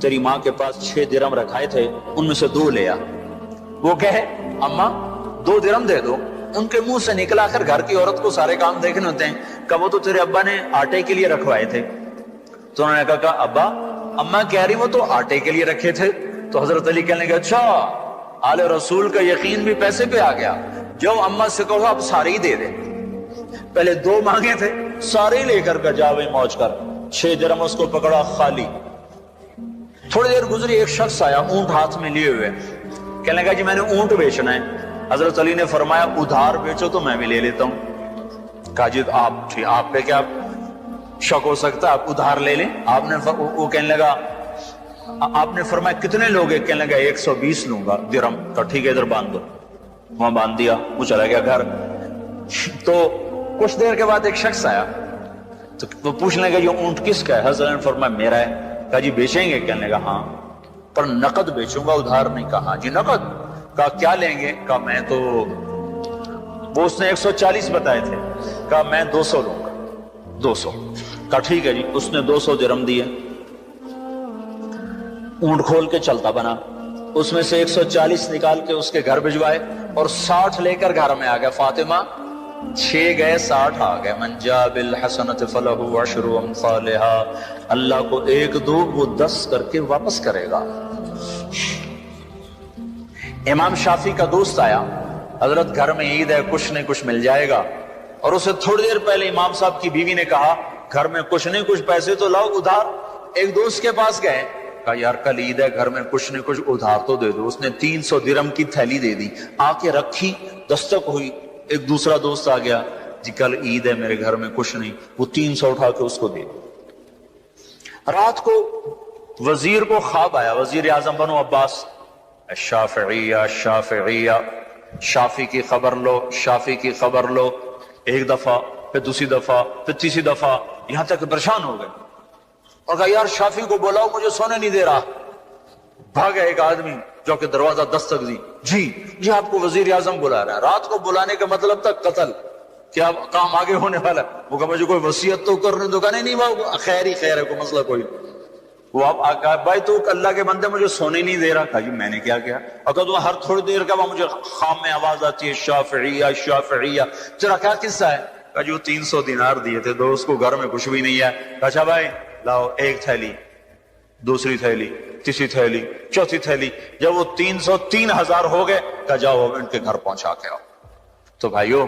تیری ماں کے پاس 6 درہم رکھائے تھے، ان میں سے 2 لے آ۔ وہ کہے اماں 2 درہم دے دو، ان کے منہ سے نکلا، کر گھر کی عورت کو سارے کام دیکھنے ہوتے ہیں، کہ وہ تو تیرے ابا نے آٹے کے لیے رکھوائے تھے۔ تو انہوں نے کہا ابا اماں کہہ رہی وہ تو آٹے کے لیے رکھے تھے۔ تو حضرت علی کہنے لگے اچھا آل رسول کا یقین بھی پیسے پہ آ گیا، جو اماں سے کہو اب سارے ہی دے دے۔ پہلے 2 مانگے تھے، سارے ہی لے کر کے جا وہی موج کر۔ 6 درہم اس کو پکڑا خالی۔ تھوڑی دیر گزری، ایک شخص آیا اونٹ ہاتھ میں لیے ہوئے، کہنے لگا جی میں نے اونٹ بیچنا ہے۔ حضرت علی نے فرمایا ادھار بیچو تو میں بھی لے لیتا ہوں۔ کہا جی آپ پہ کیا شک ہو سکتا ہے، آپ ادھار لے لیں۔ وہ کہنے لگا آپ نے فرمایا کتنے لوگ ہیں؟ کہنے لگا 120 لوں گا درہم۔ تو ٹھیک ہے ادھر باندھ دو۔ وہاں باندھ دیا، وہ چلا گیا گھر۔ تو کچھ دیر کے بعد ایک شخص آیا تو وہ پوچھنے لگا یہ اونٹ کس کا ہے؟ حضرت نے فرمایا میرا ہے۔ کہا جی بیچیں گے؟ کہنے لگا ہاں، پر نقد بیچوں گا، ادھار نہیں۔ کہا جی نقد؟ کہا کیا لیں گے؟ کہا میں تو وہ اس نے 140 بتائے تھے، کہا میں 200 لوں گا۔ 200 کہا ٹھیک ہے جی۔ اس نے 200 درہم دیے، اونٹ کھول کے چلتا بنا، اس میں سے 140 نکال کے اس کے گھر بھجوائے اور 60 لے کر گھر میں آ گیا۔ فاطمہ 6 گئے 60 آ گئے۔ من جاء بالحسنۃ فلہ عشر امثالها، اللہ کو 1 2 وہ 10 کر کے واپس کرے گا۔ امام شافعی کا دوست آیا، حضرت گھر میں عید ہے، کچھ نہیں کچھ مل جائے گا۔ اور اسے تھوڑی دیر پہلے امام صاحب کی بیوی نے کہا گھر میں کچھ نہیں کچھ پیسے تو لاؤ ادھار۔ ایک دوست کے پاس گئے، کہا یار کل عید ہے، گھر میں کچھ نہیں کچھ ادھار تو دے دو۔ اس نے 300 درہم کی تھیلی دے دی، آ کے رکھی، دستک ہوئی، ایک دوسرا دوست آ گیا، جی کل عید ہے میرے گھر میں کچھ نہیں، وہ 300 اٹھا کے اس کو دے دی۔ رات کو وزیر کو خواب آیا، وزیر اعظم بنو عباس، الشافعیہ الشافعیہ، شافی کی خبر لو، شافی کی خبر لو۔ ایک دفعہ، پھر دوسری دفعہ، پھر تیسری دفعہ، یہاں تک پریشان ہو گئے اور کہا یار شافی کو بلاؤ، مجھے سونے نہیں دے رہا۔ بھاگا ایک آدمی جو کہ دروازہ دستک دی، جی آپ کو وزیر اعظم بلا رہا ہے۔ رات کو بلانے کا مطلب تھا قتل، کیا کام آگے ہونے والا ہے؟ وہ کہا مجھے کوئی وصیت تو کرنے دو۔ کہا نہیں وہ خیر ہی خیر ہے، کوئی مسئلہ کوئی۔ وہ آپ کہا بھائی تو اللہ کے بندے مجھے سونے نہیں دے رہا۔ کہا جی میں نے کیا کیا؟ اگر تو ہر تھوڑی دیر کا وہ مجھے خام میں آواز آتی ہے شافعیہ شافعیہ، تیرا کیا قصہ ہے؟ کہا جو 300 دینار دیے تھے دو، اس کو گھر میں کچھ بھی نہیں ہے۔ کہا اچھا بھائی لاؤ، ایک تھیلی، دوسری تھیلی، تیسری تھیلی، چوتھی تھیلی۔ جب وہ 300 3000 ہو گئے، کہا جاؤ ان کے گھر پہنچا کے آؤ۔ تو بھائیو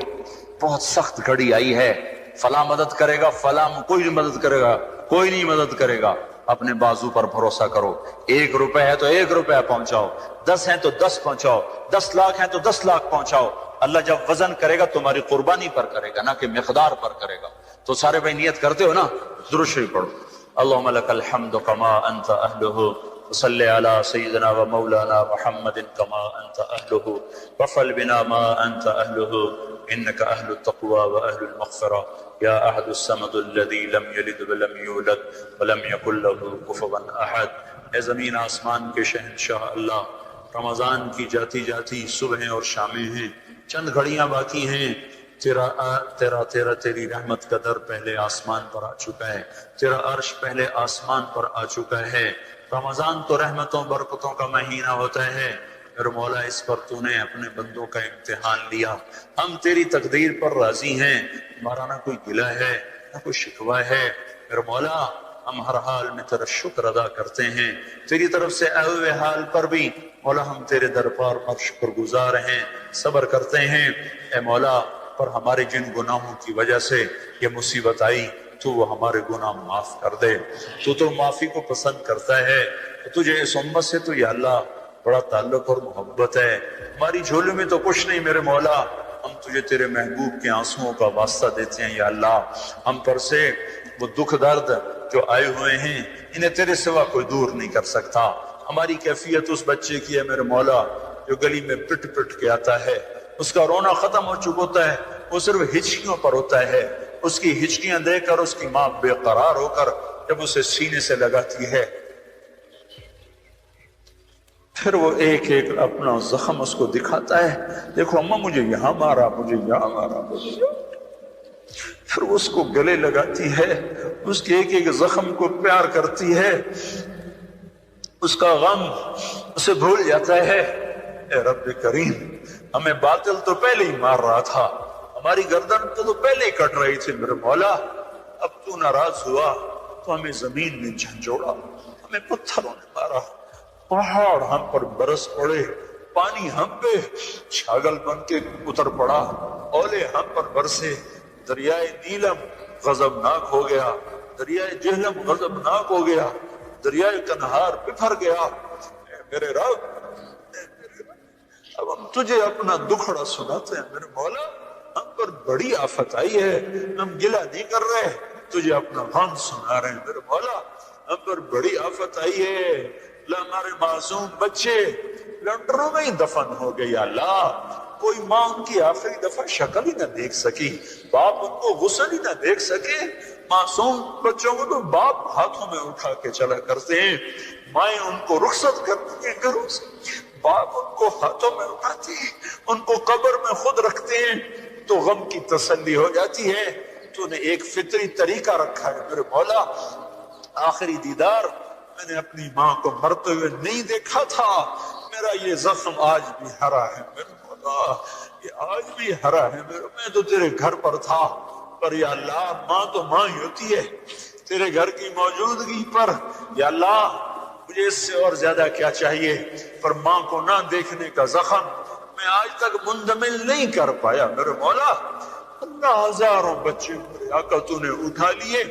بہت سخت گھڑی آئی ہے، فلاں مدد کرے گا، فلاں کوئی نہیں مدد کرے گا، کوئی نہیں مدد کرے گا۔ اپنے بازو پر بھروسہ کرو، 1 روپے ہے تو 1 روپیہ پہنچاؤ، 10 ہیں تو 10 پہنچاؤ، 10 لاکھ ہیں تو 10 لاکھ پہنچاؤ۔ اللہ جب وزن کرے گا تمہاری قربانی پر کرے گا، نہ کہ مقدار پر کرے گا۔ تو سارے بھائی نیت کرتے ہو نا؟ درود شریف پڑھو۔ اللہم لک الحمد کما انت اہلہ، صلی علی سیدنا و مولانا محمد کما انت اہلہ، وفعل بنا ما انت اہلہ، انک اہل التقوی و اہل المغفرہ، یا احد الصمد الذی لم یلد ولم یولد ولم یکن لہ کفوا احد۔ اے زمین آسمان کے شہنشاہ اللہ، رمضان کی جاتی جاتی صبح اور شامیں ہیں، چند گھڑیاں باقی ہیں۔ تیری رحمت کا در پہلے آسمان پر آ چکا ہے، تیرا عرش پہلے آسمان پر آ چکا ہے۔ رمضان تو رحمتوں برکتوں کا مہینہ ہوتا ہے، میرے مولا اس پر تو نے اپنے بندوں کا امتحان لیا۔ ہم تیری تقدیر پر راضی ہیں، ہمارا نہ کوئی گلہ ہے نہ کوئی شکوہ ہے۔ میرے مولا ہم ہر حال میں تیرا شکر ادا کرتے ہیں، تیری طرف سے آئے ہوئے حال پر بھی مولا ہم تیرے دربار پر شکر گزار ہیں، صبر کرتے ہیں۔ اے مولا پر ہمارے جن گناہوں کی وجہ سے یہ مصیبت آئی، تو وہ ہمارے گناہ معاف کر دے۔ تو معافی کو پسند کرتا ہے، تجھے اس امت سے تو یا اللہ بڑا تعلق اور محبت ہے۔ ہماری جھولی میں تو کچھ نہیں میرے مولا، ہم تجھے تیرے محبوب کے آنسوؤں کا واسطہ دیتے ہیں۔ یا اللہ ہم پر سے وہ دکھ درد جو آئے ہوئے ہیں انہیں تیرے سوا کوئی دور نہیں کر سکتا۔ ہماری کیفیت اس بچے کی ہے میرے مولا جو گلی میں پٹ پٹ کے آتا ہے، اس کا رونا ختم ہو چکا ہوتا ہے، وہ صرف ہچکیوں پر ہوتا ہے۔ اس کی ہچکیاں دے کر اس کی ماں بے قرار ہو کر جب اسے سینے سے لگاتی ہے، پھر وہ ایک ایک اپنا زخم اس کو دکھاتا ہے، دیکھو اماں مجھے یہاں مارا، مجھے یہاں مارا، پھر اس کو گلے لگاتی ہے، اس کے ایک ایک زخم کو پیار کرتی ہے۔ اس کا غم اسے بھول جاتا ہے۔ اے رب کریم، ہمیں باطل تو پہلے ہی مار رہا تھا، ہماری گردن تو پہلے ہی کٹ رہی تھی میرے مولا، اب تو ناراض ہوا تو ہمیں زمین میں جھنجھوڑا، ہمیں پتھروں نے مارا، پہاڑ ہم پر برس پڑے، پانی ہم پہ چھاگل بن کے اتر پڑا، اولے ہم پر برسے، دریائے نیلم غضبناک ہو گیا، دریائے جہلم غضبناک ہو گیا، دریائے کنہار بفر گیا۔ اے میرے رب، اب ہم تجھے اپنا دکھڑا سناتے ہیں میرے مولا، ہم پر بڑی آفت آئی ہے، ہم گلہ نہیں کر رہے، تجھے اپنا غم سنا رہے ہیں میرے مولا، ہم پر بڑی آفت آئی ہے۔ ہمارے معصوم بچے لنڈروں میں ہی دفن ہو گئے، یا اللہ کوئی ماں ان کی آخری دفعہ شکل ہی نہ دیکھ سکی، باپ ان کو غسل ہی نہ دیکھ سکے۔ معصوم بچوں کو تو باپ ہاتھوں میں اٹھا کے چلا کرتے ہیں، مائیں ان کو رخصت کرتی ہیں گھروں سے، باپ ان کو ہاتھوں میں اٹھاتے ہیں، ان کو قبر میں خود رکھتے ہیں، تو غم کی تسلی ہو جاتی ہے۔ تو نے ایک فطری طریقہ رکھا ہے میرے مولا، آخری دیدار میں نے اپنی ماں کو مرتے ہوئے نہیں دیکھا تھا، میرا یہ زخم آج بھی ہرا ہے میرے مولا، یہ آج بھی ہرا ہے میرے، میں تو تیرے گھر پر تھا، پر یا اللہ ماں تو ماں ہی ہوتی ہے، تیرے گھر کی موجودگی پر یا اللہ مجھے اس سے اور زیادہ کیا چاہیے، پر ماں کو نہ دیکھنے کا زخم میں آج تک مندمل نہیں کر پایا میرے مولا۔ اللہ ہزاروں بچے میرے آقا تو نے اٹھا لیے،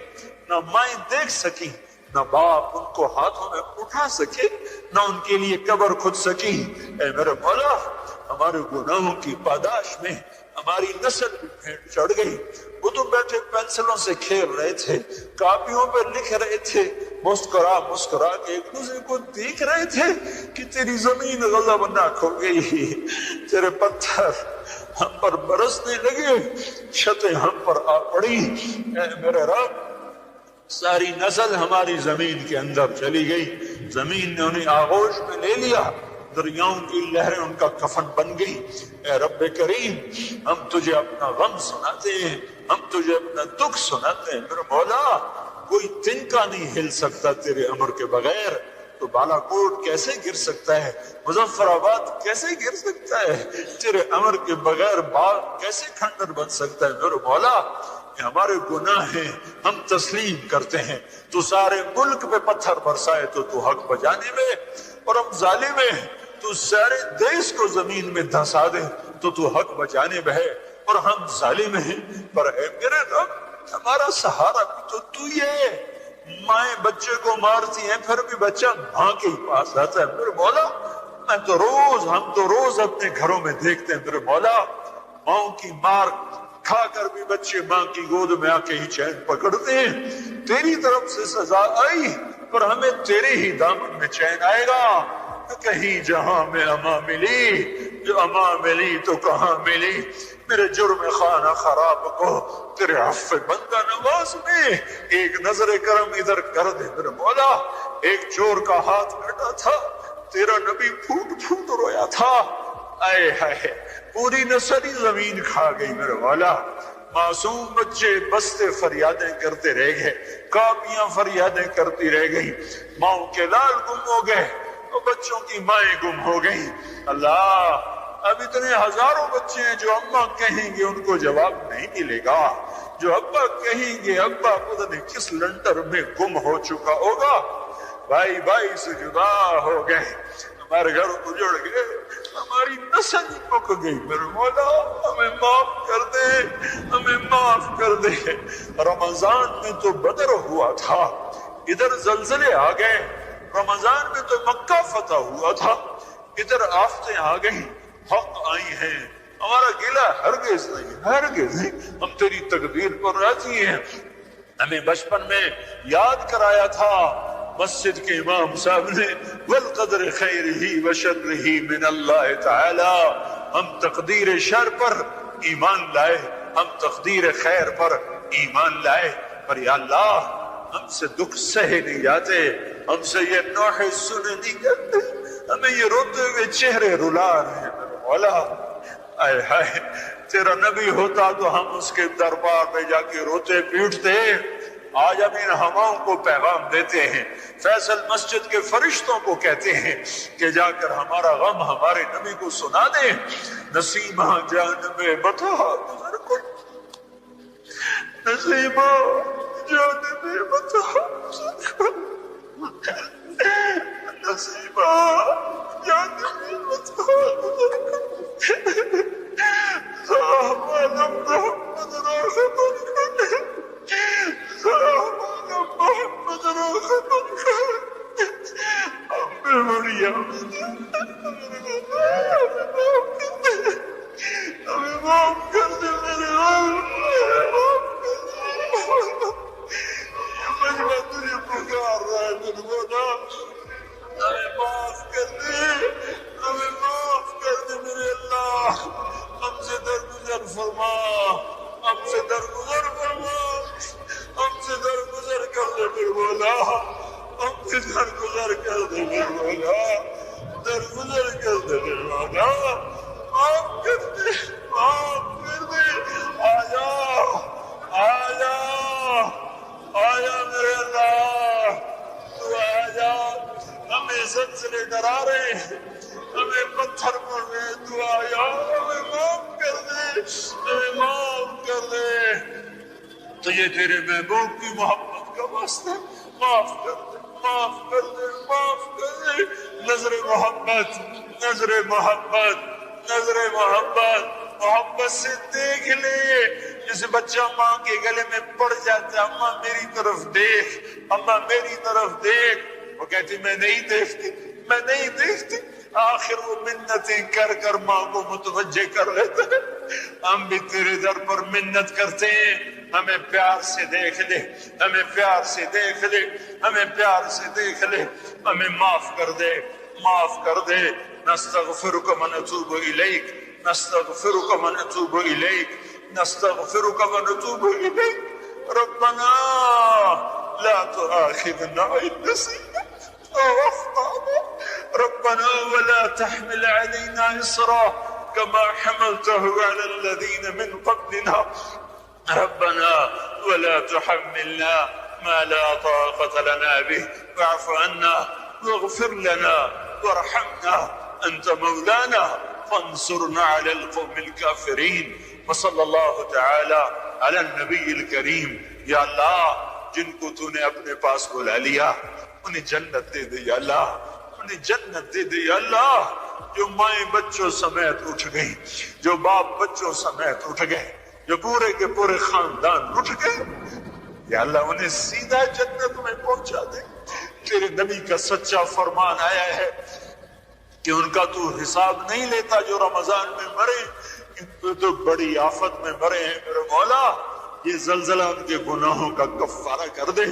نہ مائیں دیکھ سکی، نہ باپ ان کو ہاتھوں میں اٹھا سکے، نہ ان کے لیے قبر کھد سکی۔ اے میرے مولا، ہمارے گناہوں کی پاداش میں ہماری نسل بھی پھینٹ چڑھ گئی، وہ تو بیٹھے پینسلوں سے کھیل رہے تھے، کاپیوں پہ لکھ رہے تھے، مسکرا مسکرا کے ایک دوسرے کو دیکھ رہے تھے کہ تیری زمین غضبناک ہو گئی، تیرے پتھر ہم پر برسنے لگے، چھتیں ہم پر آ پڑی۔ اے میرے رب، ساری نسل ہماری زمین کے اندر چلی گئی، زمین نے انہیں آغوش میں لے لیا، دریاؤں کی لہریں ان کا کفن بن گئی۔ اے رب کریم، ہم تجھے اپنا غم سناتے ہیں، ہم تجھے اپنا دکھ سناتے ہیں میرے مولا، کوئی تنکا نہیں ہل سکتا تیرے امر کے بغیر، تو بالا کوٹ کیسے گر سکتا ہے، مظفر آباد کیسے گر سکتا ہے، تیرے امر کے بغیر باغ کیسے کھنڈر بن سکتا ہے میرے مولا۔ ہمارے گناہ ہیں، ہم تسلیم کرتے ہیں، تو سارے ملک پہ پتھر برسائے تو حق بجانے میں، اور ہم ظالم ہیں، تو سارے دیش کو زمین میں دھسا دے تو حق بجانے میں ہے، اور ہم ظالم ہیں، پر اے میرے رب ہمارا سہارا بھی تو ہی ہے۔ مائیں بچے کو مارتی ہیں، پھر بھی بچہ ماں کے ہی پاس آتا ہے میرے مولا۔ ہم تو روز اپنے گھروں میں دیکھتے ہیں میرے مولا، ماں کی مار کھا کر بھی بچے ماں کی گود میں آ کے ہی چین پکڑتے ہیں۔ تیری طرف سے سزا آئی، پر ہمیں تیرے ہی دامن میں چین آئے گا۔ کہیں جہاں میں اما ملی، جو اما ملی تو کہاں ملی، میرے جرم خانہ خراب کو تیرے عفو بندہ نواز میں ایک نظر کرم ادھر کر دے میرے مولا۔ ایک چور کا ہاتھ کٹا تھا، تیرا نبی پھوٹ پھوٹ رویا تھا، آئے ہائے پوری نسلی زمین کھا گئی میرے مولا۔ معصوم بچے بستے فریادیں کرتے رہ گئے، کاپیاں فریادیں کرتی رہ گئی، ماں کے لال گم ہو گئے، بچوں کی مائیں گم ہو گئی۔ اللہ، اب اتنے ہزاروں بچے ہیں جو اماں کہیں گے ان کو جواب نہیں ملے گا، جو ابا کہیں گے ابا پتہ نہیں کس لنڈر میں گم ہو چکا ہوگا، بھائی بھائی سے جدا ہو گئے، ہمارے گھر اجڑ گئے، ہماری نسل پک گئی میرے مولا، ہمیں معاف کر دے، ہمیں معاف کر دے۔ رمضان میں تو بدر ہوا تھا، ادھر زلزلے آ گئے، رمضان میں تو مکہ فتح ہوا تھا، ادھر آفتیں آ گئی، حق آئی ہیں، ہمارا گلہ ہرگز نہیں، ہم تیری تقدیر پر راضی ہیں۔ ہمیں بچپن میں یاد کرایا تھا مسجد کے امام صاحب نے، والقدر خیرہ وشرہ من اللہ تعالی، ہم تقدیر شر پر ایمان لائے، ہم تقدیر خیر پر ایمان لائے، پر یا اللہ ہم سے دکھ سہے نہیں جاتے، ہم سے یہ نوحے سنے نہیں جاتے، ہمیں یہ روتے ہوئے چہرے رلا رہے ہیں میرے مولا۔ آئے ہائے، تیرا نبی ہوتا تو ہم اس کے دربار میں جا کے روتے پیٹتے، آج ہم ان ہواؤں کو پیغام دیتے ہیں، فیصل مسجد کے فرشتوں کو کہتے ہیں کہ جا کر ہمارا غم ہمارے نبی کو سنا دیں۔ نسیمہ جانب بطحا گزر کن، نسیمہ جانب بطحا گزر کن، نسیمہ جانب بطحا گزر کن، صحابہ محمد راغب کن، صحابہ محمد راغب کن، ہمیں بڑھیا ہمیں معاف کر دے میرے مجمع تجھے پکار رہا ہے میرے مولا، ہمیں معاف کر دے، ہمیں معاف کر دے میرے اللہ، ہم سے درگزر فرما، ہم سے درگزر فرما، ہم سے درگزر کر دے میرے مولا، ہم سے درگزر کر دے میرے مولا، درگزر کر دے میرے مولا، معاف کر دے، معاف کر دے، آجا آجا آجا میرے اللہ، تو آجا، ہمیں زلزلے ڈرا رہے ہیں، ہمیں پتھر پڑ رہے، تو آجا، ہمیں معاف کر دے، ہمیں معاف کر دے، تجھے تیرے محبوب کی محبت کا واسطہ معاف کر دے، معاف کر دے، معاف کر دے، نظر محبت، نظر محبت، نظر محبت، محبت سے دیکھ لے، جیسے بچہ ماں کے گلے میں پڑ جاتا ہے، اماں میری طرف دیکھ، اماں میری طرف دیکھ، وہ کہتی میں نہیں دیکھتی، میں نہیں دیکھتی، آخر وہ منتیں کر کر ماں کو متوجہ کر لیتا ہے۔ ہم بھی تیرے در پر منت کرتے ہیں، ہمیں پیار سے دیکھ لے، ہمیں پیار سے دیکھ لے، ہمیں پیار سے دیکھ لے، ہمیں معاف کر دے، معاف کر دے۔ نستغفرک ونتوب الیک، نستغفرک ونتوب الیک، نستغفرک ونتوب الیک، ربنا لا تؤاخذنا ان نسینا او اخطأنا، ربنا ولا تحمل علينا إصرا كما حملته على الذين من قبلنا، ربنا ولا تحملنا ما لا طاقة لنا به، واعف عنا واغفر لنا وارحمنا أنت مولانا فانصرنا على القوم الكافرين۔ وصلی اللہ تعالی علی النبی الکریم۔ یا اللہ جن کو تو نے اپنے پاس بلا لیا انہیں جنت دے دے یا اللہ، انہیں جنت دے دے یا اللہ۔ جو مائیں بچوں سمیت اٹھ گئی، جو باپ بچوں سمیت اٹھ گئے، جو پورے کے پورے خاندان اٹھ گئے، یا اللہ انہیں سیدھا جنت میں پہنچا دے۔ تیرے نبی کا سچا فرمان آیا ہے کہ ان کا تو حساب نہیں لیتا جو رمضان میں مرے، ان تو بڑی آفت میں مرے ہیں میرے مولا، یہ زلزلہ ان کے گناہوں کا کفارہ کر دے،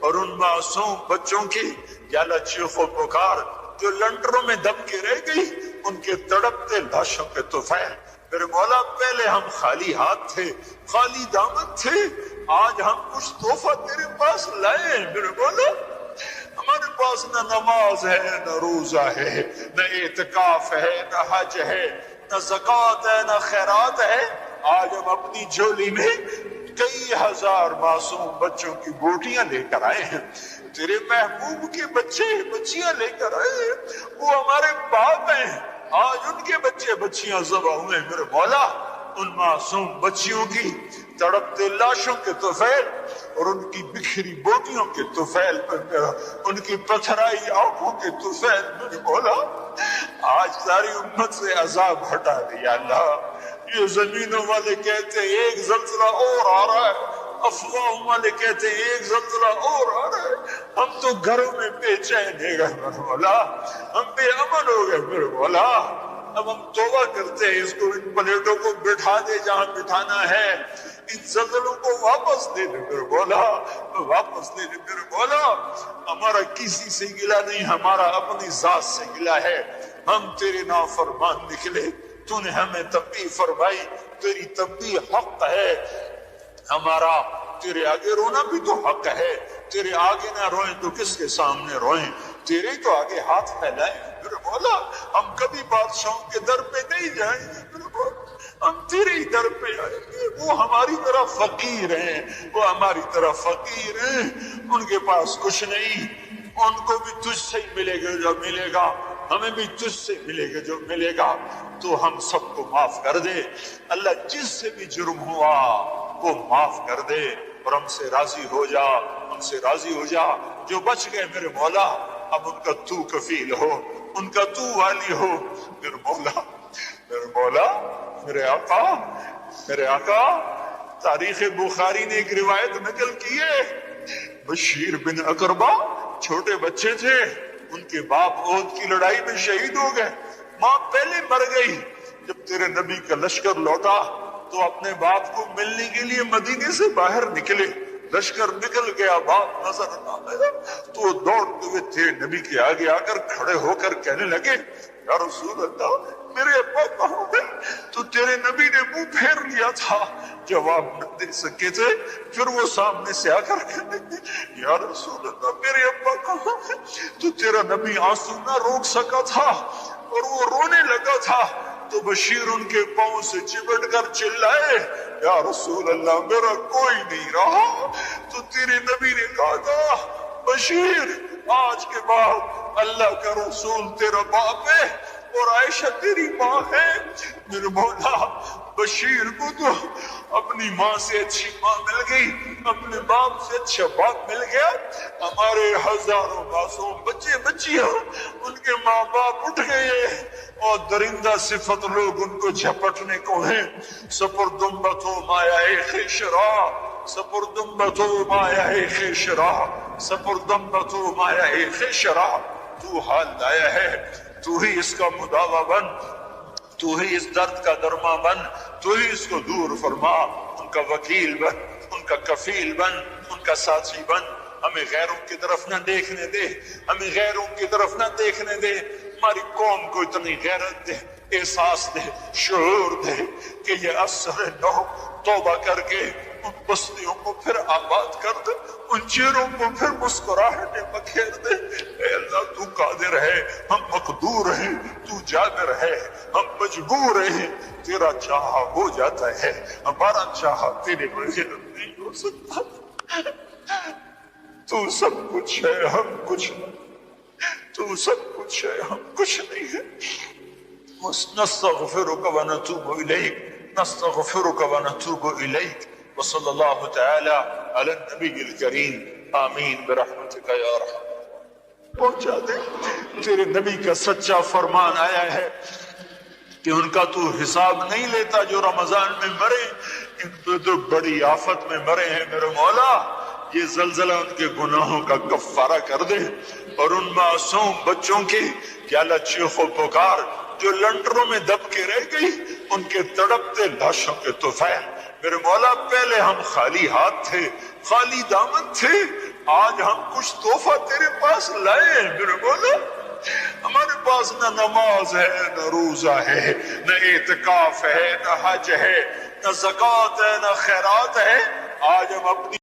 اور ان معصوم بچوں کی یا اللہ چیخ و پکار جو لنڈروں میں دب کے رہ گئی، ان کے تڑپتے لاشوں کے طفیل میرے مولا، پہلے ہم خالی ہاتھ تھے، خالی دامن تھے، آج ہم کچھ تحفہ تیرے پاس لائے ہیں میرے مولا۔ ہمارے پاس نہ نماز ہے، نہ روزہ ہے، نہ اعتکاف ہے، نہ حج ہے، نہ زکوٰۃ ہے، نہ خیرات ہے۔ آج ہم اپنی جھولی میں کئی ہزار معصوم بچوں کی بوٹیاں لے کر آئے ہیں، تیرے محبوب کے بچے بچیاں لے کر آئے ہیں، وہ ہمارے باپ ہیں، آج ان کے بچے بچیاں ذبح ہوئے میرے مولا۔ ان معصوم بچیوں کی تڑپتے لاشوں کے طفیل اور ان کی بکھری بوٹیوں کے طفیل پر میرا، ان کی پتھرائی آنکھوں کے طفیل میرے مولا، آج ساری امت سے عذاب ہٹا دیا اللہ۔ یہ زمینوں والے کہتے ہیں ایک زلزلہ اور آ رہا ہے، افواہوں والے کہتے ہیں ایک زلزلہ اور آ رہا ہے، ہم تو گھروں میں بے چین ہو گئے میرے مولا، ہم بے امن ہو گئے میرے مولا۔ اب ہم توبہ کرتے ہیں، اس کو ان پلیٹوں کو بٹھا دے جہاں بٹھانا ہے، ان زلزلوں کو واپس دے دے میرے مولا، واپس دے دے میرے مولا۔ ہمارا کسی سے گلہ نہیں، ہمارا اپنی ذات سے گلہ ہے، ہم تیرے نافرمان نکلے، تو نے ہمیں تنبیہ فرمائی، تیری تنبیہ حق ہے، ہمارا تیرے آگے رونا بھی تو حق ہے، تیرے آگے نہ روئیں تو کس کے سامنے روئیں، تیرے تو آگے ہاتھ پھیلائیں میرے مولا۔ ہم کبھی بادشاہوں کے در پہ نہیں جائیں گے میرے مولا، ہم تیرے ہی در پہ آئیں گے وہ ہماری طرح فقیر ہیں، وہ ہماری طرح فقیر ہیں، ان کے پاس کچھ نہیں، ان کو بھی تجھ سے ہی ملے گا جو ملے گا، ہمیں بھی تجھ سے ملے گا جو ملے گا، تو ہم سب کو معاف کر دے اللہ، جس سے بھی جرم ہوا وہ معاف کر دے اور ہم سے راضی ہو جا، ہم سے راضی ہو جا۔ جو بچ گئے میرے مولا اب ان کا تو کفیل ہو، ان کا تو والی ہو میرے مولا، میرے مولا، میرے آقا، میرے آقا۔ تاریخ بخاری نے ایک روایت نقل کی ہے، بشیر بن اقربہ چھوٹے بچے تھے، ان کے باپ احد کی لڑائی میں شہید ہو گئے، ماں پہلے مر گئی، جب تیرے نبی کا لشکر لوٹا تو اپنے باپ کو ملنے کے لیے مدینے سے باہر نکلے، لشکر نکل گیا، باپ نظر نہ آیا تو دوڑتے ہوئے تیرے نبی کے آگے آ کر کھڑے ہو کر کہنے لگے، یا رسول اللہ میرے ابا کہاں ہے؟ تو تیرے نبی نے منہ پھیر لیا تھا، جواب نہ دے سکے تھے، پھر وہ سامنے سے آ کر کہنے لگے، یا رسول اللہ میرے ابا کہاں ہے؟ تو تیرا نبی آنسو نہ روک سکا تھا اور وہ رونے لگا تھا، تو بشیر ان کے پاؤں سے چپٹ کر چلائے، یا رسول اللہ میرا کوئی نہیں رہا۔ تو تیرے نبی نے کہا تھا، بشیر آج کے بعد اللہ کا رسول تیرا باپ ہے اور عائشہ تیری ماں ہے۔ میرے مولا بشیر کو تو اپنی ماں سے اچھی ماں مل گئی، اپنے باپ سے اچھا باپ مل گیا، ہمارے ہزاروں معصوم بچے بچیاں ان کے ماں باپ اٹھ گئے اور درندہ صفت لوگ ان کو جھپٹنے کو ہیں۔ سپردمبتو مایہ خیشرا، سپردمبتو مایہ خیشرا، سپردمبتو مایہ خیشرا، تو حال لایا ہے، تو ہی اس کا مداوا بن، تو ہی اس درد کا درما بن، تو ہی اس کو دور فرما، ان کا وکیل بن، ان کا کفیل بن، ان کا ساتھی بن، ہمیں غیروں کی طرف نہ دیکھنے دے، ہمیں غیروں کی طرف نہ دیکھنے دے، ہماری قوم کو اتنی غیرت دے، احساس دے، شعور دے کہ یہ اثر نو توبہ کر کے ان بستیوں کو پھر آباد کر دے، ان چہروں کو پھر مسکراہٹیں بکھیر دے۔ اے اللہ تو قادر ہے، ہم مقدور ہیں، تو جابر ہے، ہم مجبور ہیں، تیرا چاہا ہو جاتا ہے، ہمارا چاہا تیرے بغیر نہیں ہو سکتا۔ تو سب کچھ ہے، ہم کچھ نہیں، تو سب کچھ ہے، ہم کچھ نہیں ہے۔ نستغفرک ونتوب الیک، نستغفرک ونتوب الیک، وصلی اللہ تعالی علی النبی الکریم، آمین برحمتک یا رحمت۔ پہنچا دے، تیرے نبی کا سچا فرمان آیا ہے کہ ان کا تو حساب نہیں لیتا جو رمضان میں مرے، ان پہ تو بڑی آفت میں مرے ہیں میرے مولا، یہ زلزلہ ان کے گناہوں کا کفارہ کر دے، اور ان معصوم بچوں کی کیا اللہ چیخ و پکار جو لنڈروں میں دب کے رہ گئی، ان کے تڑپتے لاشوں کے طفیل میرے مولا، پہلے ہم خالی ہاتھ تھے، خالی دامن تھے، آج ہم کچھ تحفہ تیرے پاس لائے ہیں میرے مولا، ہمارے پاس نہ نماز ہے، نہ روزہ ہے، نہ اعتکاف ہے، نہ حج ہے، نہ زکوٰۃ ہے، نہ خیرات ہے، آج ہم اپنی